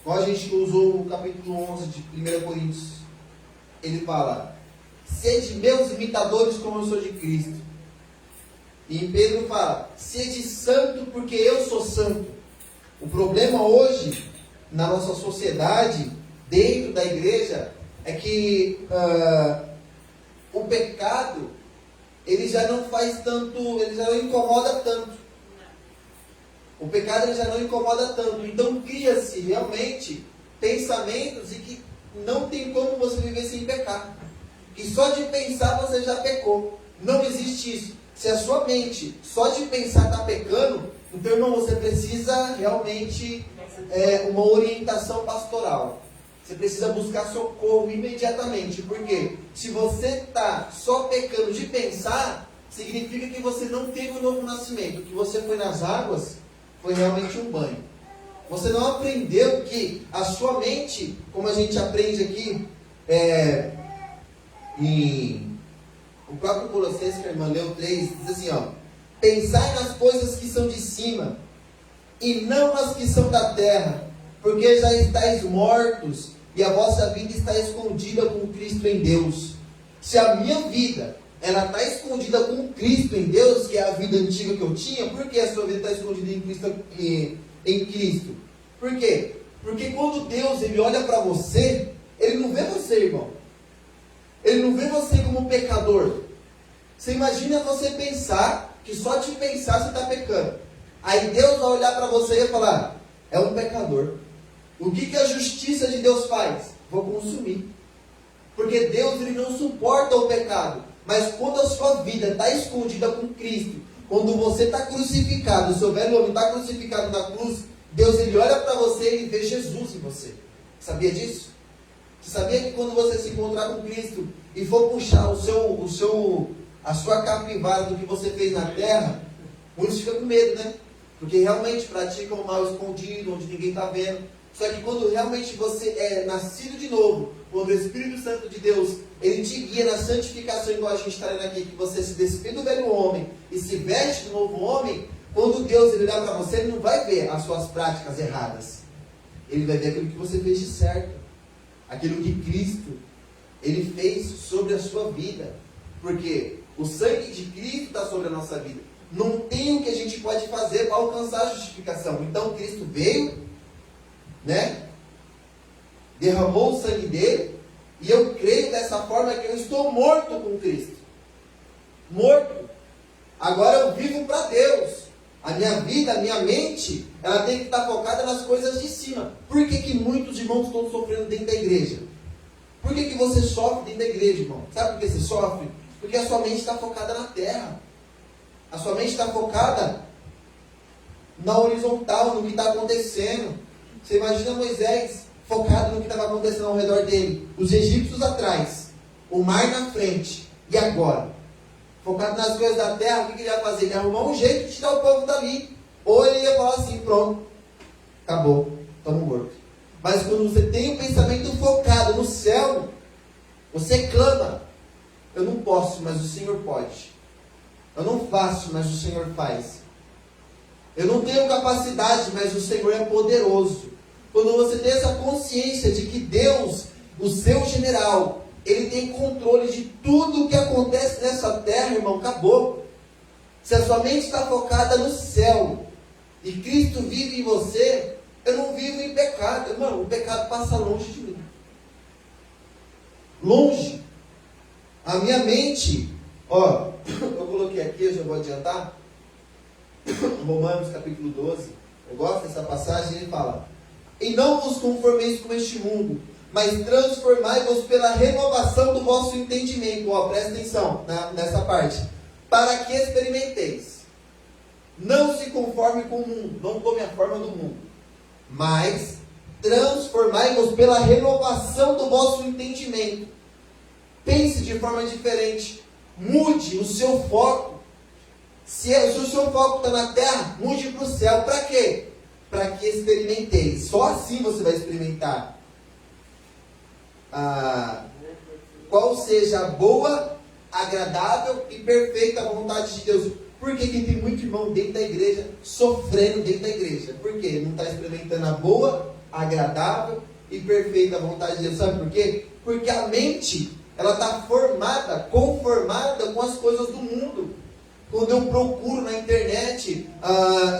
Como a gente usou o capítulo 11 de 1 Coríntios. Ele fala: sede meus imitadores como eu sou de Cristo. E em Pedro fala: sede santo porque eu sou santo. O problema hoje, na nossa sociedade, dentro da igreja, é que o pecado, ele já não faz tanto, ele já não incomoda tanto. O pecado ele já não incomoda tanto. Então cria-se realmente pensamentos e que não tem como você viver sem pecar. Que só de pensar você já pecou. Não existe isso. Se a sua mente só de pensar está pecando, então, irmão, você precisa realmente uma orientação pastoral. Você precisa buscar socorro imediatamente. Porque se você está só pecando de pensar, significa que você não teve um novo nascimento. Que você foi nas águas foi realmente um banho. Você não aprendeu que a sua mente, como a gente aprende aqui em o próprio Colossenses, que a irmã leu 3, diz assim, ó: pensai nas coisas que são de cima, e não nas que são da terra, porque já estáis mortos, e a vossa vida está escondida com Cristo em Deus. Se a minha vida, ela está escondida com Cristo em Deus, que é a vida antiga que eu tinha, por que a sua vida está escondida em Cristo? Por quê? Porque quando Deus ele olha para você, Ele não vê você, irmão. Ele não vê você como um pecador. Você imagina você pensar, que só de pensar você está pecando. Aí Deus vai olhar para você e vai falar: é um pecador. O que a justiça de Deus faz? Vou consumir. Porque Deus ele não suporta o pecado. Mas quando a sua vida está escondida com Cristo, quando você está crucificado, o seu velho homem está crucificado na cruz, Deus ele olha para você e ele vê Jesus em você. Sabia disso? Você sabia que quando você se encontrar com Cristo e for puxar a sua capivara do que você fez na terra, muitos ficam com medo, né? Porque realmente praticam o mal escondido, onde ninguém está vendo. Só que quando realmente você é nascido de novo, quando o Espírito Santo de Deus, ele te guia na santificação, igual a gente está lendo aqui, que você se despede do velho homem e se veste do novo homem, quando Deus ele olhar para você, ele não vai ver as suas práticas erradas. Ele vai ver aquilo que você fez de certo. Aquilo que Cristo, ele fez sobre a sua vida. Porque o sangue de Cristo está sobre a nossa vida. Não tem o que a gente pode fazer para alcançar a justificação. Então Cristo veio, né? Derramou o sangue dele. E eu creio dessa forma que eu estou morto com Cristo. Morto. Agora eu vivo para Deus. A minha vida, a minha mente, ela tem que estar focada nas coisas de cima. Por que muitos irmãos estão sofrendo dentro da igreja? Por que você sofre dentro da igreja, irmão? Sabe por que você sofre? Porque a sua mente está focada na terra. A sua mente está focada na horizontal, no que está acontecendo. Você imagina Moisés focado no que estava acontecendo ao redor dele. Os egípcios atrás, o mar na frente. E agora? Focado nas coisas da terra, o que ele ia fazer? Ele ia arrumar um jeito de tirar o povo dali. Ou ele ia falar assim: pronto, acabou, estamos mortos. Mas quando você tem um pensamento focado no céu, você clama: eu não posso, mas o Senhor pode. Eu não faço, mas o Senhor faz. Eu não tenho capacidade, mas o Senhor é poderoso. Quando você tem essa consciência de que Deus, o seu general, ele tem controle de tudo o que acontece nessa terra, irmão, acabou. Se a sua mente está focada no céu e Cristo vive em você, eu não vivo em pecado. Irmão, o pecado passa longe de mim. Longe. A minha mente, ó, eu coloquei aqui, eu já vou adiantar. Romanos capítulo 12. Eu gosto dessa passagem, ele fala: e não vos conformeis com este mundo, mas transformai-vos pela renovação do vosso entendimento. Ó, presta atenção nessa parte. Para que experimenteis. Não se conforme com o mundo, não tome a forma do mundo, mas transformai-vos pela renovação do vosso entendimento. Pense de forma diferente. Mude o seu foco. Se o seu foco está na terra, mude para o céu. Para quê? Para que experimenteis. Só assim você vai experimentar qual seja a boa, agradável e perfeita vontade de Deus. Por que tem muito irmão dentro da igreja, sofrendo dentro da igreja? Por quê? Não está experimentando a boa, agradável e perfeita vontade de Deus. Sabe por quê? Porque a mente, ela está conformada com as coisas do mundo. Quando eu procuro na internet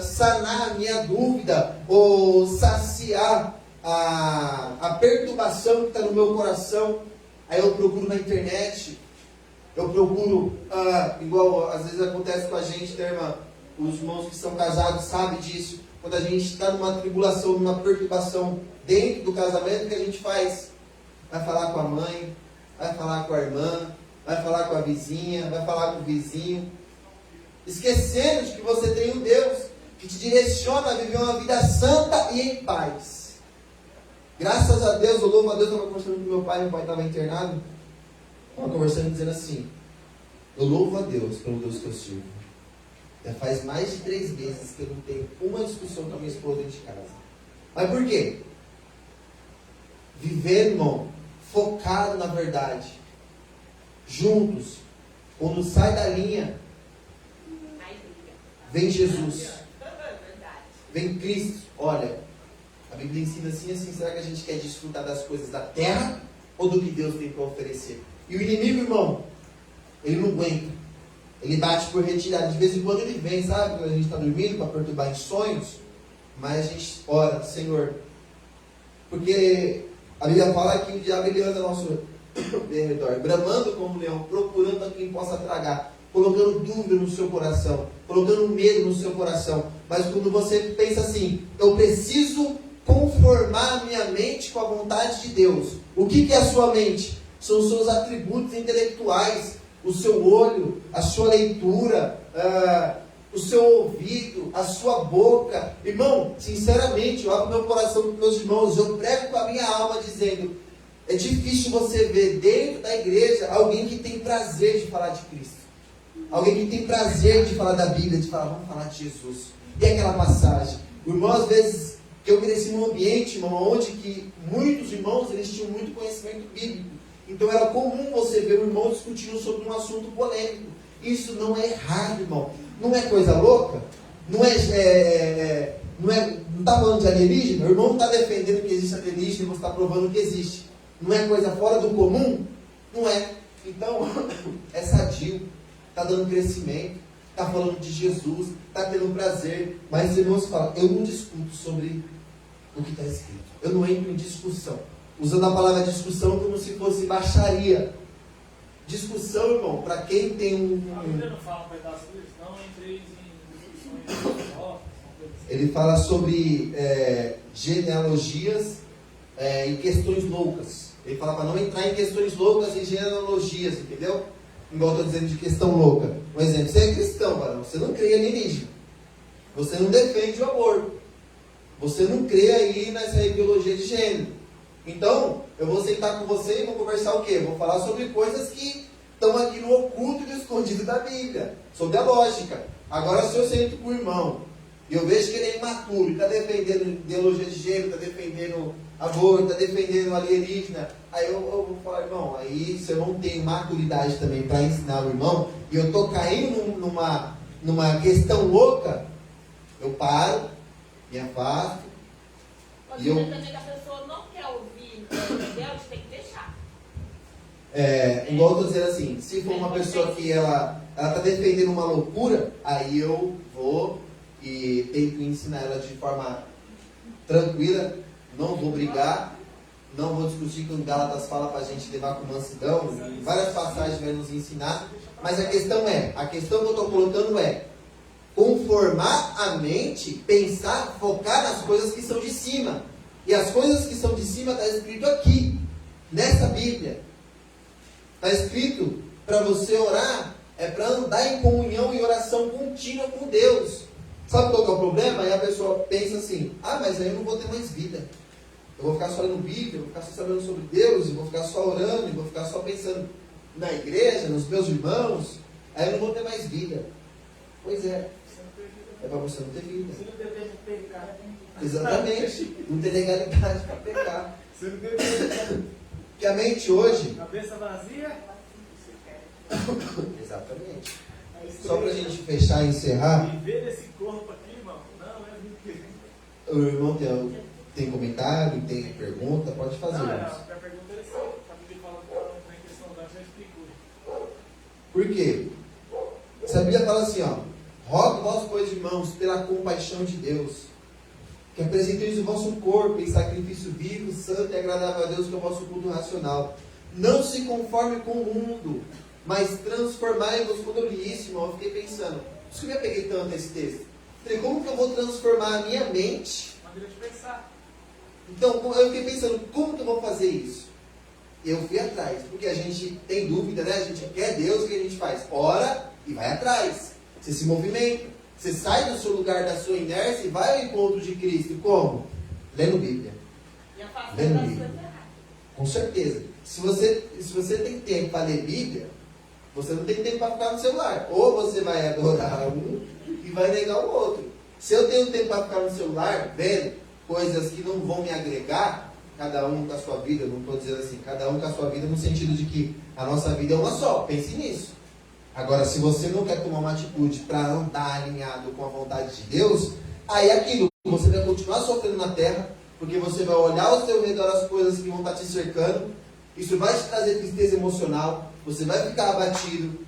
sanar a minha dúvida, ou saciar a perturbação que está no meu coração, aí eu procuro na internet. Eu procuro, igual às vezes acontece com a gente, né, irmã? Os irmãos que são casados sabem disso. Quando a gente está numa tribulação, numa perturbação dentro do casamento, o que a gente faz? Vai falar com a mãe, vai falar com a irmã, vai falar com a vizinha, vai falar com o vizinho. Esquecendo de que você tem um Deus que te direciona a viver uma vida santa e em paz. Graças a Deus, eu louvo a Deus. Eu estava conversando com meu pai estava internado. Estava conversando dizendo assim: eu louvo a Deus pelo Deus que eu sirvo. Já faz mais de 3 meses que eu não tenho uma discussão com a minha esposa dentro de casa. Mas por quê? Viver, irmão, focado na verdade, juntos. Quando sai da linha, vem Jesus, vem Cristo. Olha, a Bíblia ensina assim, será que a gente quer desfrutar das coisas da terra ou do que Deus tem para oferecer? E o inimigo, irmão, ele não aguenta, ele bate por retirada. De vez em quando ele vem, sabe, quando a gente está dormindo, para perturbar em sonhos. Mas a gente ora: Senhor, porque a Bíblia fala que o diabo ele anda ao nosso redor, bramando como um leão, procurando a quem possa tragar, colocando dúvida no seu coração, colocando medo no seu coração. Mas quando você pensa assim: eu preciso conformar a minha mente com a vontade de Deus. O que é a sua mente? São os seus atributos intelectuais, o seu olho, a sua leitura, o seu ouvido, a sua boca. Irmão, sinceramente, eu abro meu coração para os meus irmãos, eu prego com a minha alma dizendo: é difícil você ver dentro da igreja alguém que tem prazer de falar de Cristo. Alguém que tem prazer de falar da Bíblia, de falar: vamos falar de Jesus. E aquela passagem. O irmão, às vezes, que eu cresci num ambiente, irmão, onde que muitos irmãos, eles tinham muito conhecimento bíblico. Então era comum você ver um irmão discutindo sobre um assunto polêmico. Isso não é errado, irmão. Não é coisa louca? Não está falando de alienígena? O irmão não está defendendo que existe alienígena e você está provando que existe. Não é coisa fora do comum? Não é. Então, é sadio. Está dando crescimento. Está falando de Jesus. Está tendo prazer. Mas os irmãos falam: eu não discuto sobre o que está escrito. Eu não entro em discussão. Usando a palavra discussão como se fosse baixaria. Discussão, irmão, para quem tem A Bíblia não fala um pedaço disso, não entreis em discussões filosóficas. Ele fala sobre genealogias e questões loucas. Ele fala para não entrar em questões loucas e genealogias, entendeu? Igual eu estou dizendo de questão louca. Um exemplo: você é cristão, varão, você não crê em alienígena. Você não defende o aborto. Você não crê aí nessa ideologia de gênero. Então, eu vou sentar com você e vou conversar o quê? Eu vou falar sobre coisas que estão aqui no oculto e no escondido da Bíblia. Sobre a lógica. Agora, se eu sento com o irmão e eu vejo que ele é imaturo, está defendendo ideologia de gênero, está defendendo aborto, está defendendo alienígena, aí eu vou falar: irmão, aí se eu não tenho maturidade também para ensinar o irmão, e eu estou caindo numa questão louca, eu paro, me afasto. Pode ser também que a pessoa não quer ouvir, entendeu? A gente tem que deixar. Igual eu estou dizendo assim, se for uma pessoa que ela está defendendo uma loucura, aí eu vou e tento ensinar ela de forma tranquila, não vou brigar, não vou discutir que o Gálatas fala para a gente levar com mansidão, várias passagens vai nos ensinar, mas a questão que eu estou colocando é conformar a mente, pensar, focar nas coisas que são de cima. E as coisas que são de cima está escrito aqui, nessa Bíblia. Está escrito para você orar, é para andar em comunhão e oração contínua com Deus. Sabe qual que é o problema? Aí a pessoa pensa assim: mas aí eu não vou ter mais vida. Eu vou ficar só lendo Bíblia, eu vou ficar só sabendo sobre Deus, eu vou ficar só orando, eu vou ficar só pensando na igreja, nos meus irmãos. Aí eu não vou ter mais vida. Pois é. É para você não ter vida. Você não deveria pecar. Exatamente. Não ter legalidade para pecar. Você não deveria. Porque a mente hoje... Cabeça vazia. Exatamente. Só para a gente fechar e encerrar, Viver nesse corpo aqui, irmão, não é viver. o irmão tem comentário, tem pergunta, pode fazer. Não, irmãos. a pergunta é só. Está me falando que não tem questão da já explicou. Por quê? A Bíblia fala assim, ó: rogo vós, pois, irmãos, pela compaixão de Deus, que apresenteis o vosso corpo em sacrifício vivo, santo e agradável a Deus, que é o vosso culto racional. Não se conforme com o mundo, mas transformai-vos. Quando eu li isso, irmão, eu fiquei pensando, por isso que eu me apeguei tanto a esse texto. Falei, como que eu vou transformar a minha mente? Maneira de pensar. Então, eu fiquei pensando, como que eu vou fazer isso? Eu fui atrás, porque a gente tem dúvida, né? A gente quer Deus, o que a gente faz? Ora e vai atrás. Você se movimenta, você sai do seu lugar, da sua inércia e vai ao encontro de Cristo. Como? Lendo Bíblia. E afastando Lendo das Bíblia. coisas erradas. Com certeza. Se você tem tempo para ler Bíblia, você não tem tempo para ficar no celular. Ou você vai adorar um e vai negar o outro. Se eu tenho tempo para ficar no celular, vendo coisas que não vão me agregar, cada um com a sua vida, não estou dizendo assim, cada um com a sua vida no sentido de que a nossa vida é uma só, pense nisso. Agora, se você não quer tomar uma atitude para andar alinhado com a vontade de Deus, aí é aquilo, você vai continuar sofrendo na terra, porque você vai olhar ao seu redor as coisas que vão estar te cercando, isso vai te trazer tristeza emocional, você vai ficar abatido.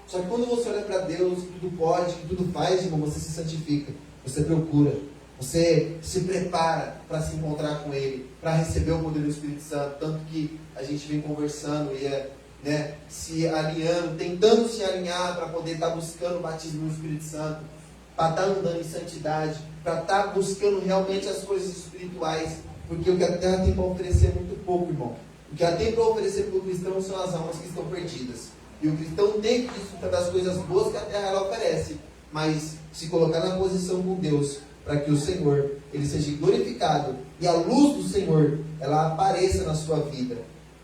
Só que quando você olha para Deus, que tudo pode, que tudo faz, irmão, você se santifica, você procura, você se prepara para se encontrar com Ele, para receber o poder do Espírito Santo, tanto que a gente vem conversando e se alinhando, tentando se alinhar para poder estar buscando o batismo do Espírito Santo, para estar andando em santidade, para estar buscando realmente as coisas espirituais, porque o que a terra tem para oferecer é muito pouco, irmão. O que ela tem para oferecer para o cristão são as almas que estão perdidas. E o cristão tem que desfrutar das coisas boas que a terra ela oferece, mas se colocar na posição com Deus, para que o Senhor ele seja glorificado e a luz do Senhor ela apareça na sua vida.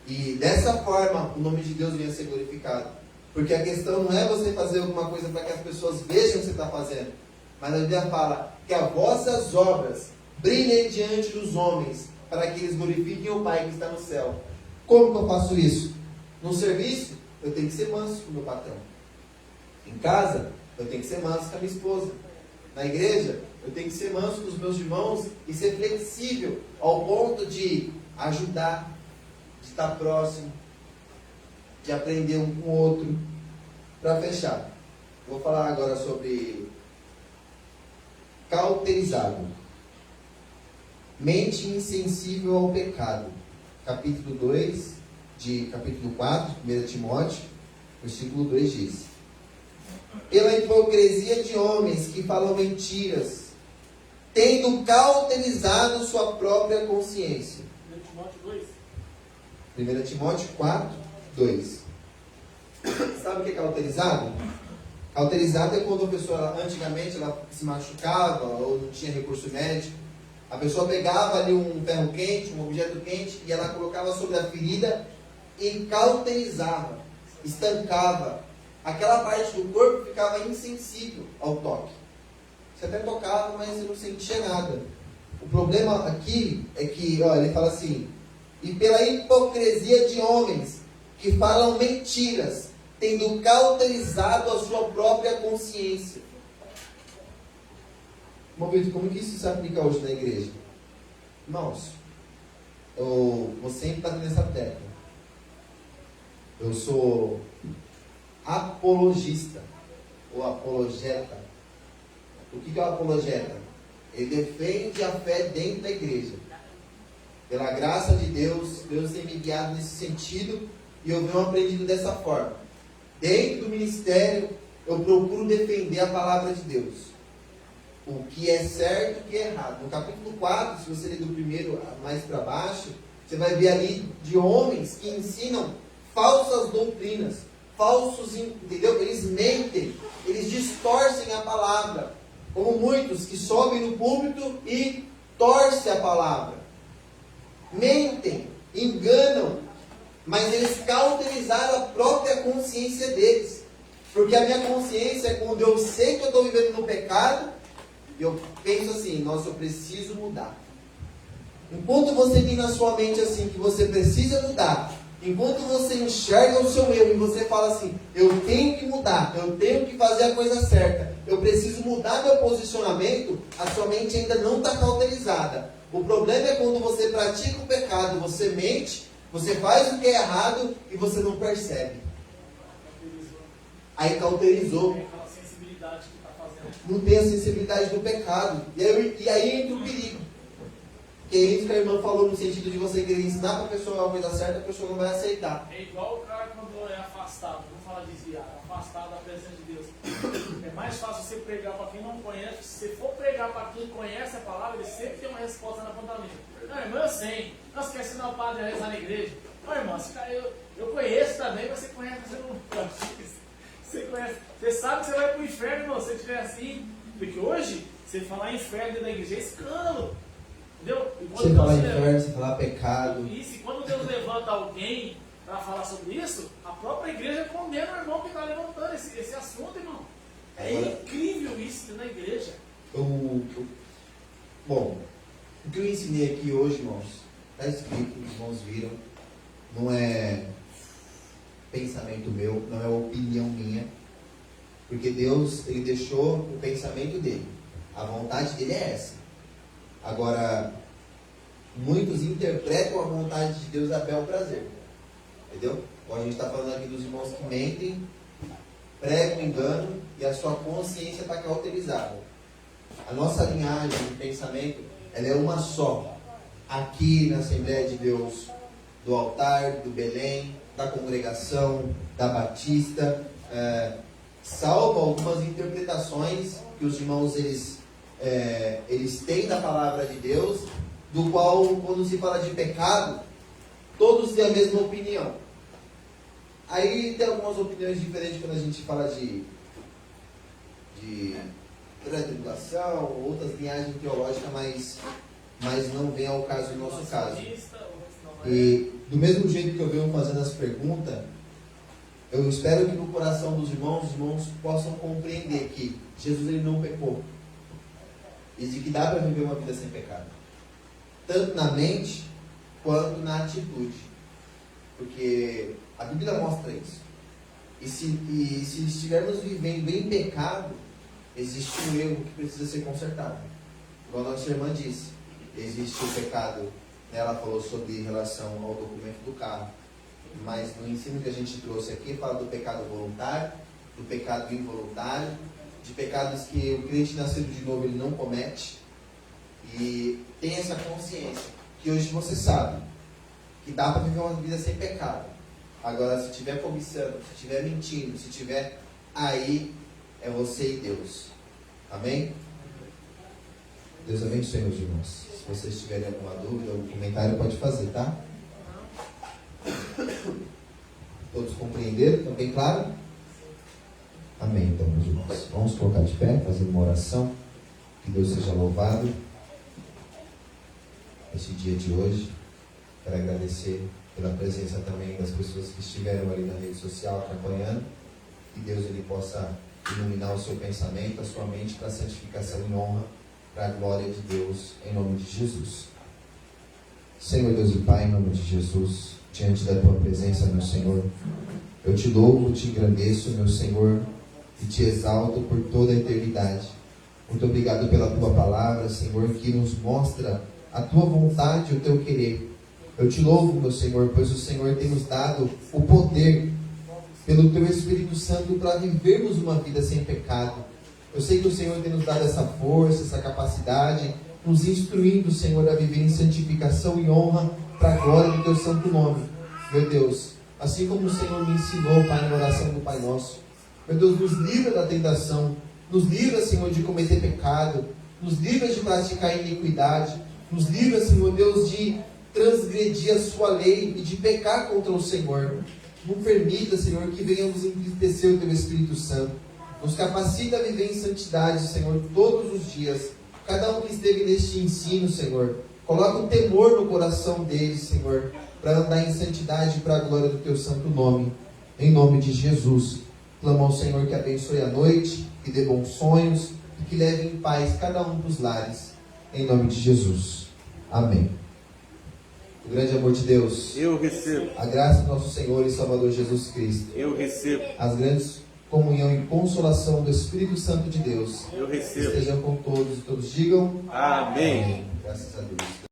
E dessa forma o nome de Deus venha a ser glorificado. Porque a questão não é você fazer alguma coisa para que as pessoas vejam o que você está fazendo, mas a Bíblia fala que as vossas obras brilhem diante dos homens, para que eles glorifiquem o Pai que está no céu. Como que eu faço isso? No serviço, eu tenho que ser manso com o meu patrão. Em casa, eu tenho que ser manso com a minha esposa. Na igreja, eu tenho que ser manso com os meus irmãos e ser flexível ao ponto de ajudar, de estar próximo, de aprender um com o outro. Para fechar, vou falar agora sobre cauterizado. Mente insensível ao pecado. Capítulo 4, 1 Timóteo, versículo 2 diz: pela hipocrisia de homens que falam mentiras, tendo cauterizado sua própria consciência. 1 Timóteo 4, 2. Sabe o que é cauterizado? Cauterizado é quando a pessoa, antigamente, ela se machucava ou não tinha recurso médico. A pessoa pegava ali um ferro quente, um objeto quente, e ela colocava sobre a ferida e cauterizava, estancava. Aquela parte do corpo ficava insensível ao toque. Você até tocava, mas você não sentia nada. O problema aqui é que, ele fala assim: e pela hipocrisia de homens que falam mentiras, tendo cauterizado a sua própria consciência. Momento, como que isso se aplica hoje na igreja? Irmãos, eu vou sempre estar nessa tecla. Eu sou apologista ou apologeta. O que é o apologeta? Ele defende a fé dentro da igreja. Pela graça de Deus, Deus tem me guiado nesse sentido e eu venho aprendido dessa forma. Dentro do ministério, eu procuro defender a palavra de Deus. O que é certo e o que é errado. No capítulo 4, se você ler do primeiro mais para baixo, você vai ver ali de homens que ensinam falsas doutrinas, entendeu? Eles mentem, eles distorcem a palavra, como muitos que sobem no púlpito e torcem a palavra. Mentem, enganam, mas eles cauterizaram a própria consciência deles. Porque a minha consciência é quando eu sei que eu estou vivendo no pecado, eu penso assim, nossa, eu preciso mudar. Enquanto você tem na sua mente assim, que você precisa mudar, enquanto você enxerga o seu erro e você fala assim, eu tenho que mudar, eu tenho que fazer a coisa certa, eu preciso mudar meu posicionamento, a sua mente ainda não está cauterizada. O problema é quando você pratica o pecado, você mente, você faz o que é errado e você não percebe. Aí cauterizou. Tem aquela sensibilidade que está fazendo. Não tem a sensibilidade do pecado. E aí entra o perigo. Que é isso que a irmã falou, no sentido de você querer ensinar para a pessoa a coisa certa, a pessoa não vai aceitar. É igual o cara quando é afastado, não fala desviado, afastado da presença de Deus. É mais fácil você pregar para quem não conhece. Se você for pregar para quem conhece a palavra, ele sempre tem uma resposta na ponta da língua. Não, irmã, eu sei. Não, você quer ensinar o padre a rezar na igreja? Não, irmã, eu conheço também, mas você conhece, você não. Você conhece. Você sabe que você vai para o inferno, irmão, se você estiver assim. Porque hoje, você falar inferno dentro da igreja é escândalo. Entendeu? Você falar inferno, você falar pecado. Isso, e quando Deus levanta alguém para falar sobre isso, a própria igreja condena o irmão que está levantando esse assunto, irmão. É incrível isso na igreja. Bom, o que eu ensinei aqui hoje, irmãos, está escrito, os irmãos viram, não é pensamento meu, não é opinião minha, porque Deus, Ele deixou o pensamento dele, a vontade dele é essa. Agora, muitos interpretam a vontade de Deus a bel prazer, entendeu? Então a gente está falando aqui dos irmãos que mentem, pregam engano e a sua consciência está cauterizada. A nossa linhagem de pensamento, ela é uma só. Aqui na Assembleia de Deus, do altar, do Belém, da congregação, da Batista, salvo algumas interpretações que os irmãos eles têm da palavra de Deus, do qual, quando se fala de pecado, todos têm a mesma opinião. Aí tem algumas opiniões diferentes quando a gente fala de tribulação, outras linhagens teológicas, mas não vem ao caso no nosso caso. E do mesmo jeito que eu venho fazendo as perguntas, eu espero que no coração dos irmãos, os irmãos possam compreender que Jesus ele não pecou. E de que dá para viver uma vida sem pecado. Tanto na mente, quanto na atitude. Porque a Bíblia mostra isso. E se estivermos vivendo em pecado, existe um erro que precisa ser consertado. Igual a nossa irmã disse, existe o pecado, ela falou sobre relação ao documento do carro. Mas no ensino que a gente trouxe aqui, fala do pecado voluntário, do pecado involuntário, de pecados que o crente nascido de novo ele não comete, e tem essa consciência que hoje você sabe que dá para viver uma vida sem pecado. Agora, se estiver cobiçando, se estiver mentindo, se estiver aí, é você e Deus. Amém? Deus abençoe, meus irmãos. Se vocês tiverem alguma dúvida, algum comentário, pode fazer, tá? Todos compreenderam? Estão bem claro? Amém, então, meus irmãos. Vamos colocar de pé, fazer uma oração. Que Deus seja louvado nesse dia de hoje. Quero agradecer pela presença também das pessoas que estiveram ali na rede social acompanhando. Que Deus ele possa iluminar o seu pensamento, a sua mente para a santificação e honra, para a glória de Deus, em nome de Jesus. Senhor Deus e Pai, em nome de Jesus, diante da Tua presença, meu Senhor, eu te louvo, te engrandeço, meu Senhor, e te exalto por toda a eternidade. Muito obrigado pela Tua palavra, Senhor, que nos mostra a Tua vontade e o Teu querer. Eu te louvo, meu Senhor, pois o Senhor tem nos dado o poder, pelo Teu Espírito Santo, para vivermos uma vida sem pecado. Eu sei que o Senhor tem nos dado essa força, essa capacidade, nos instruindo, Senhor, a viver em santificação e honra para a glória do Teu santo nome. Meu Deus, assim como o Senhor me ensinou, Pai, na oração do Pai Nosso, meu Deus, nos livra da tentação, nos livra, Senhor, de cometer pecado, nos livra de praticar iniquidade, nos livra, Senhor Deus, de transgredir a Sua lei e de pecar contra o Senhor. Não permita, Senhor, que venhamos entristecer o Teu Espírito Santo. Nos capacita a viver em santidade, Senhor, todos os dias. Cada um que esteve neste ensino, Senhor, coloca o temor no coração deles, Senhor, para andar em santidade para a glória do Teu santo nome. Em nome de Jesus. Clamo ao Senhor que abençoe a noite, que dê bons sonhos e que leve em paz cada um para os lares. Em nome de Jesus. Amém. O grande amor de Deus, Eu recebo. a graça do nosso Senhor e Salvador Jesus Cristo, Eu recebo. as grandes comunhão e consolação do Espírito Santo de Deus Eu recebo. estejam com todos e todos digam Amém. Graças a Deus.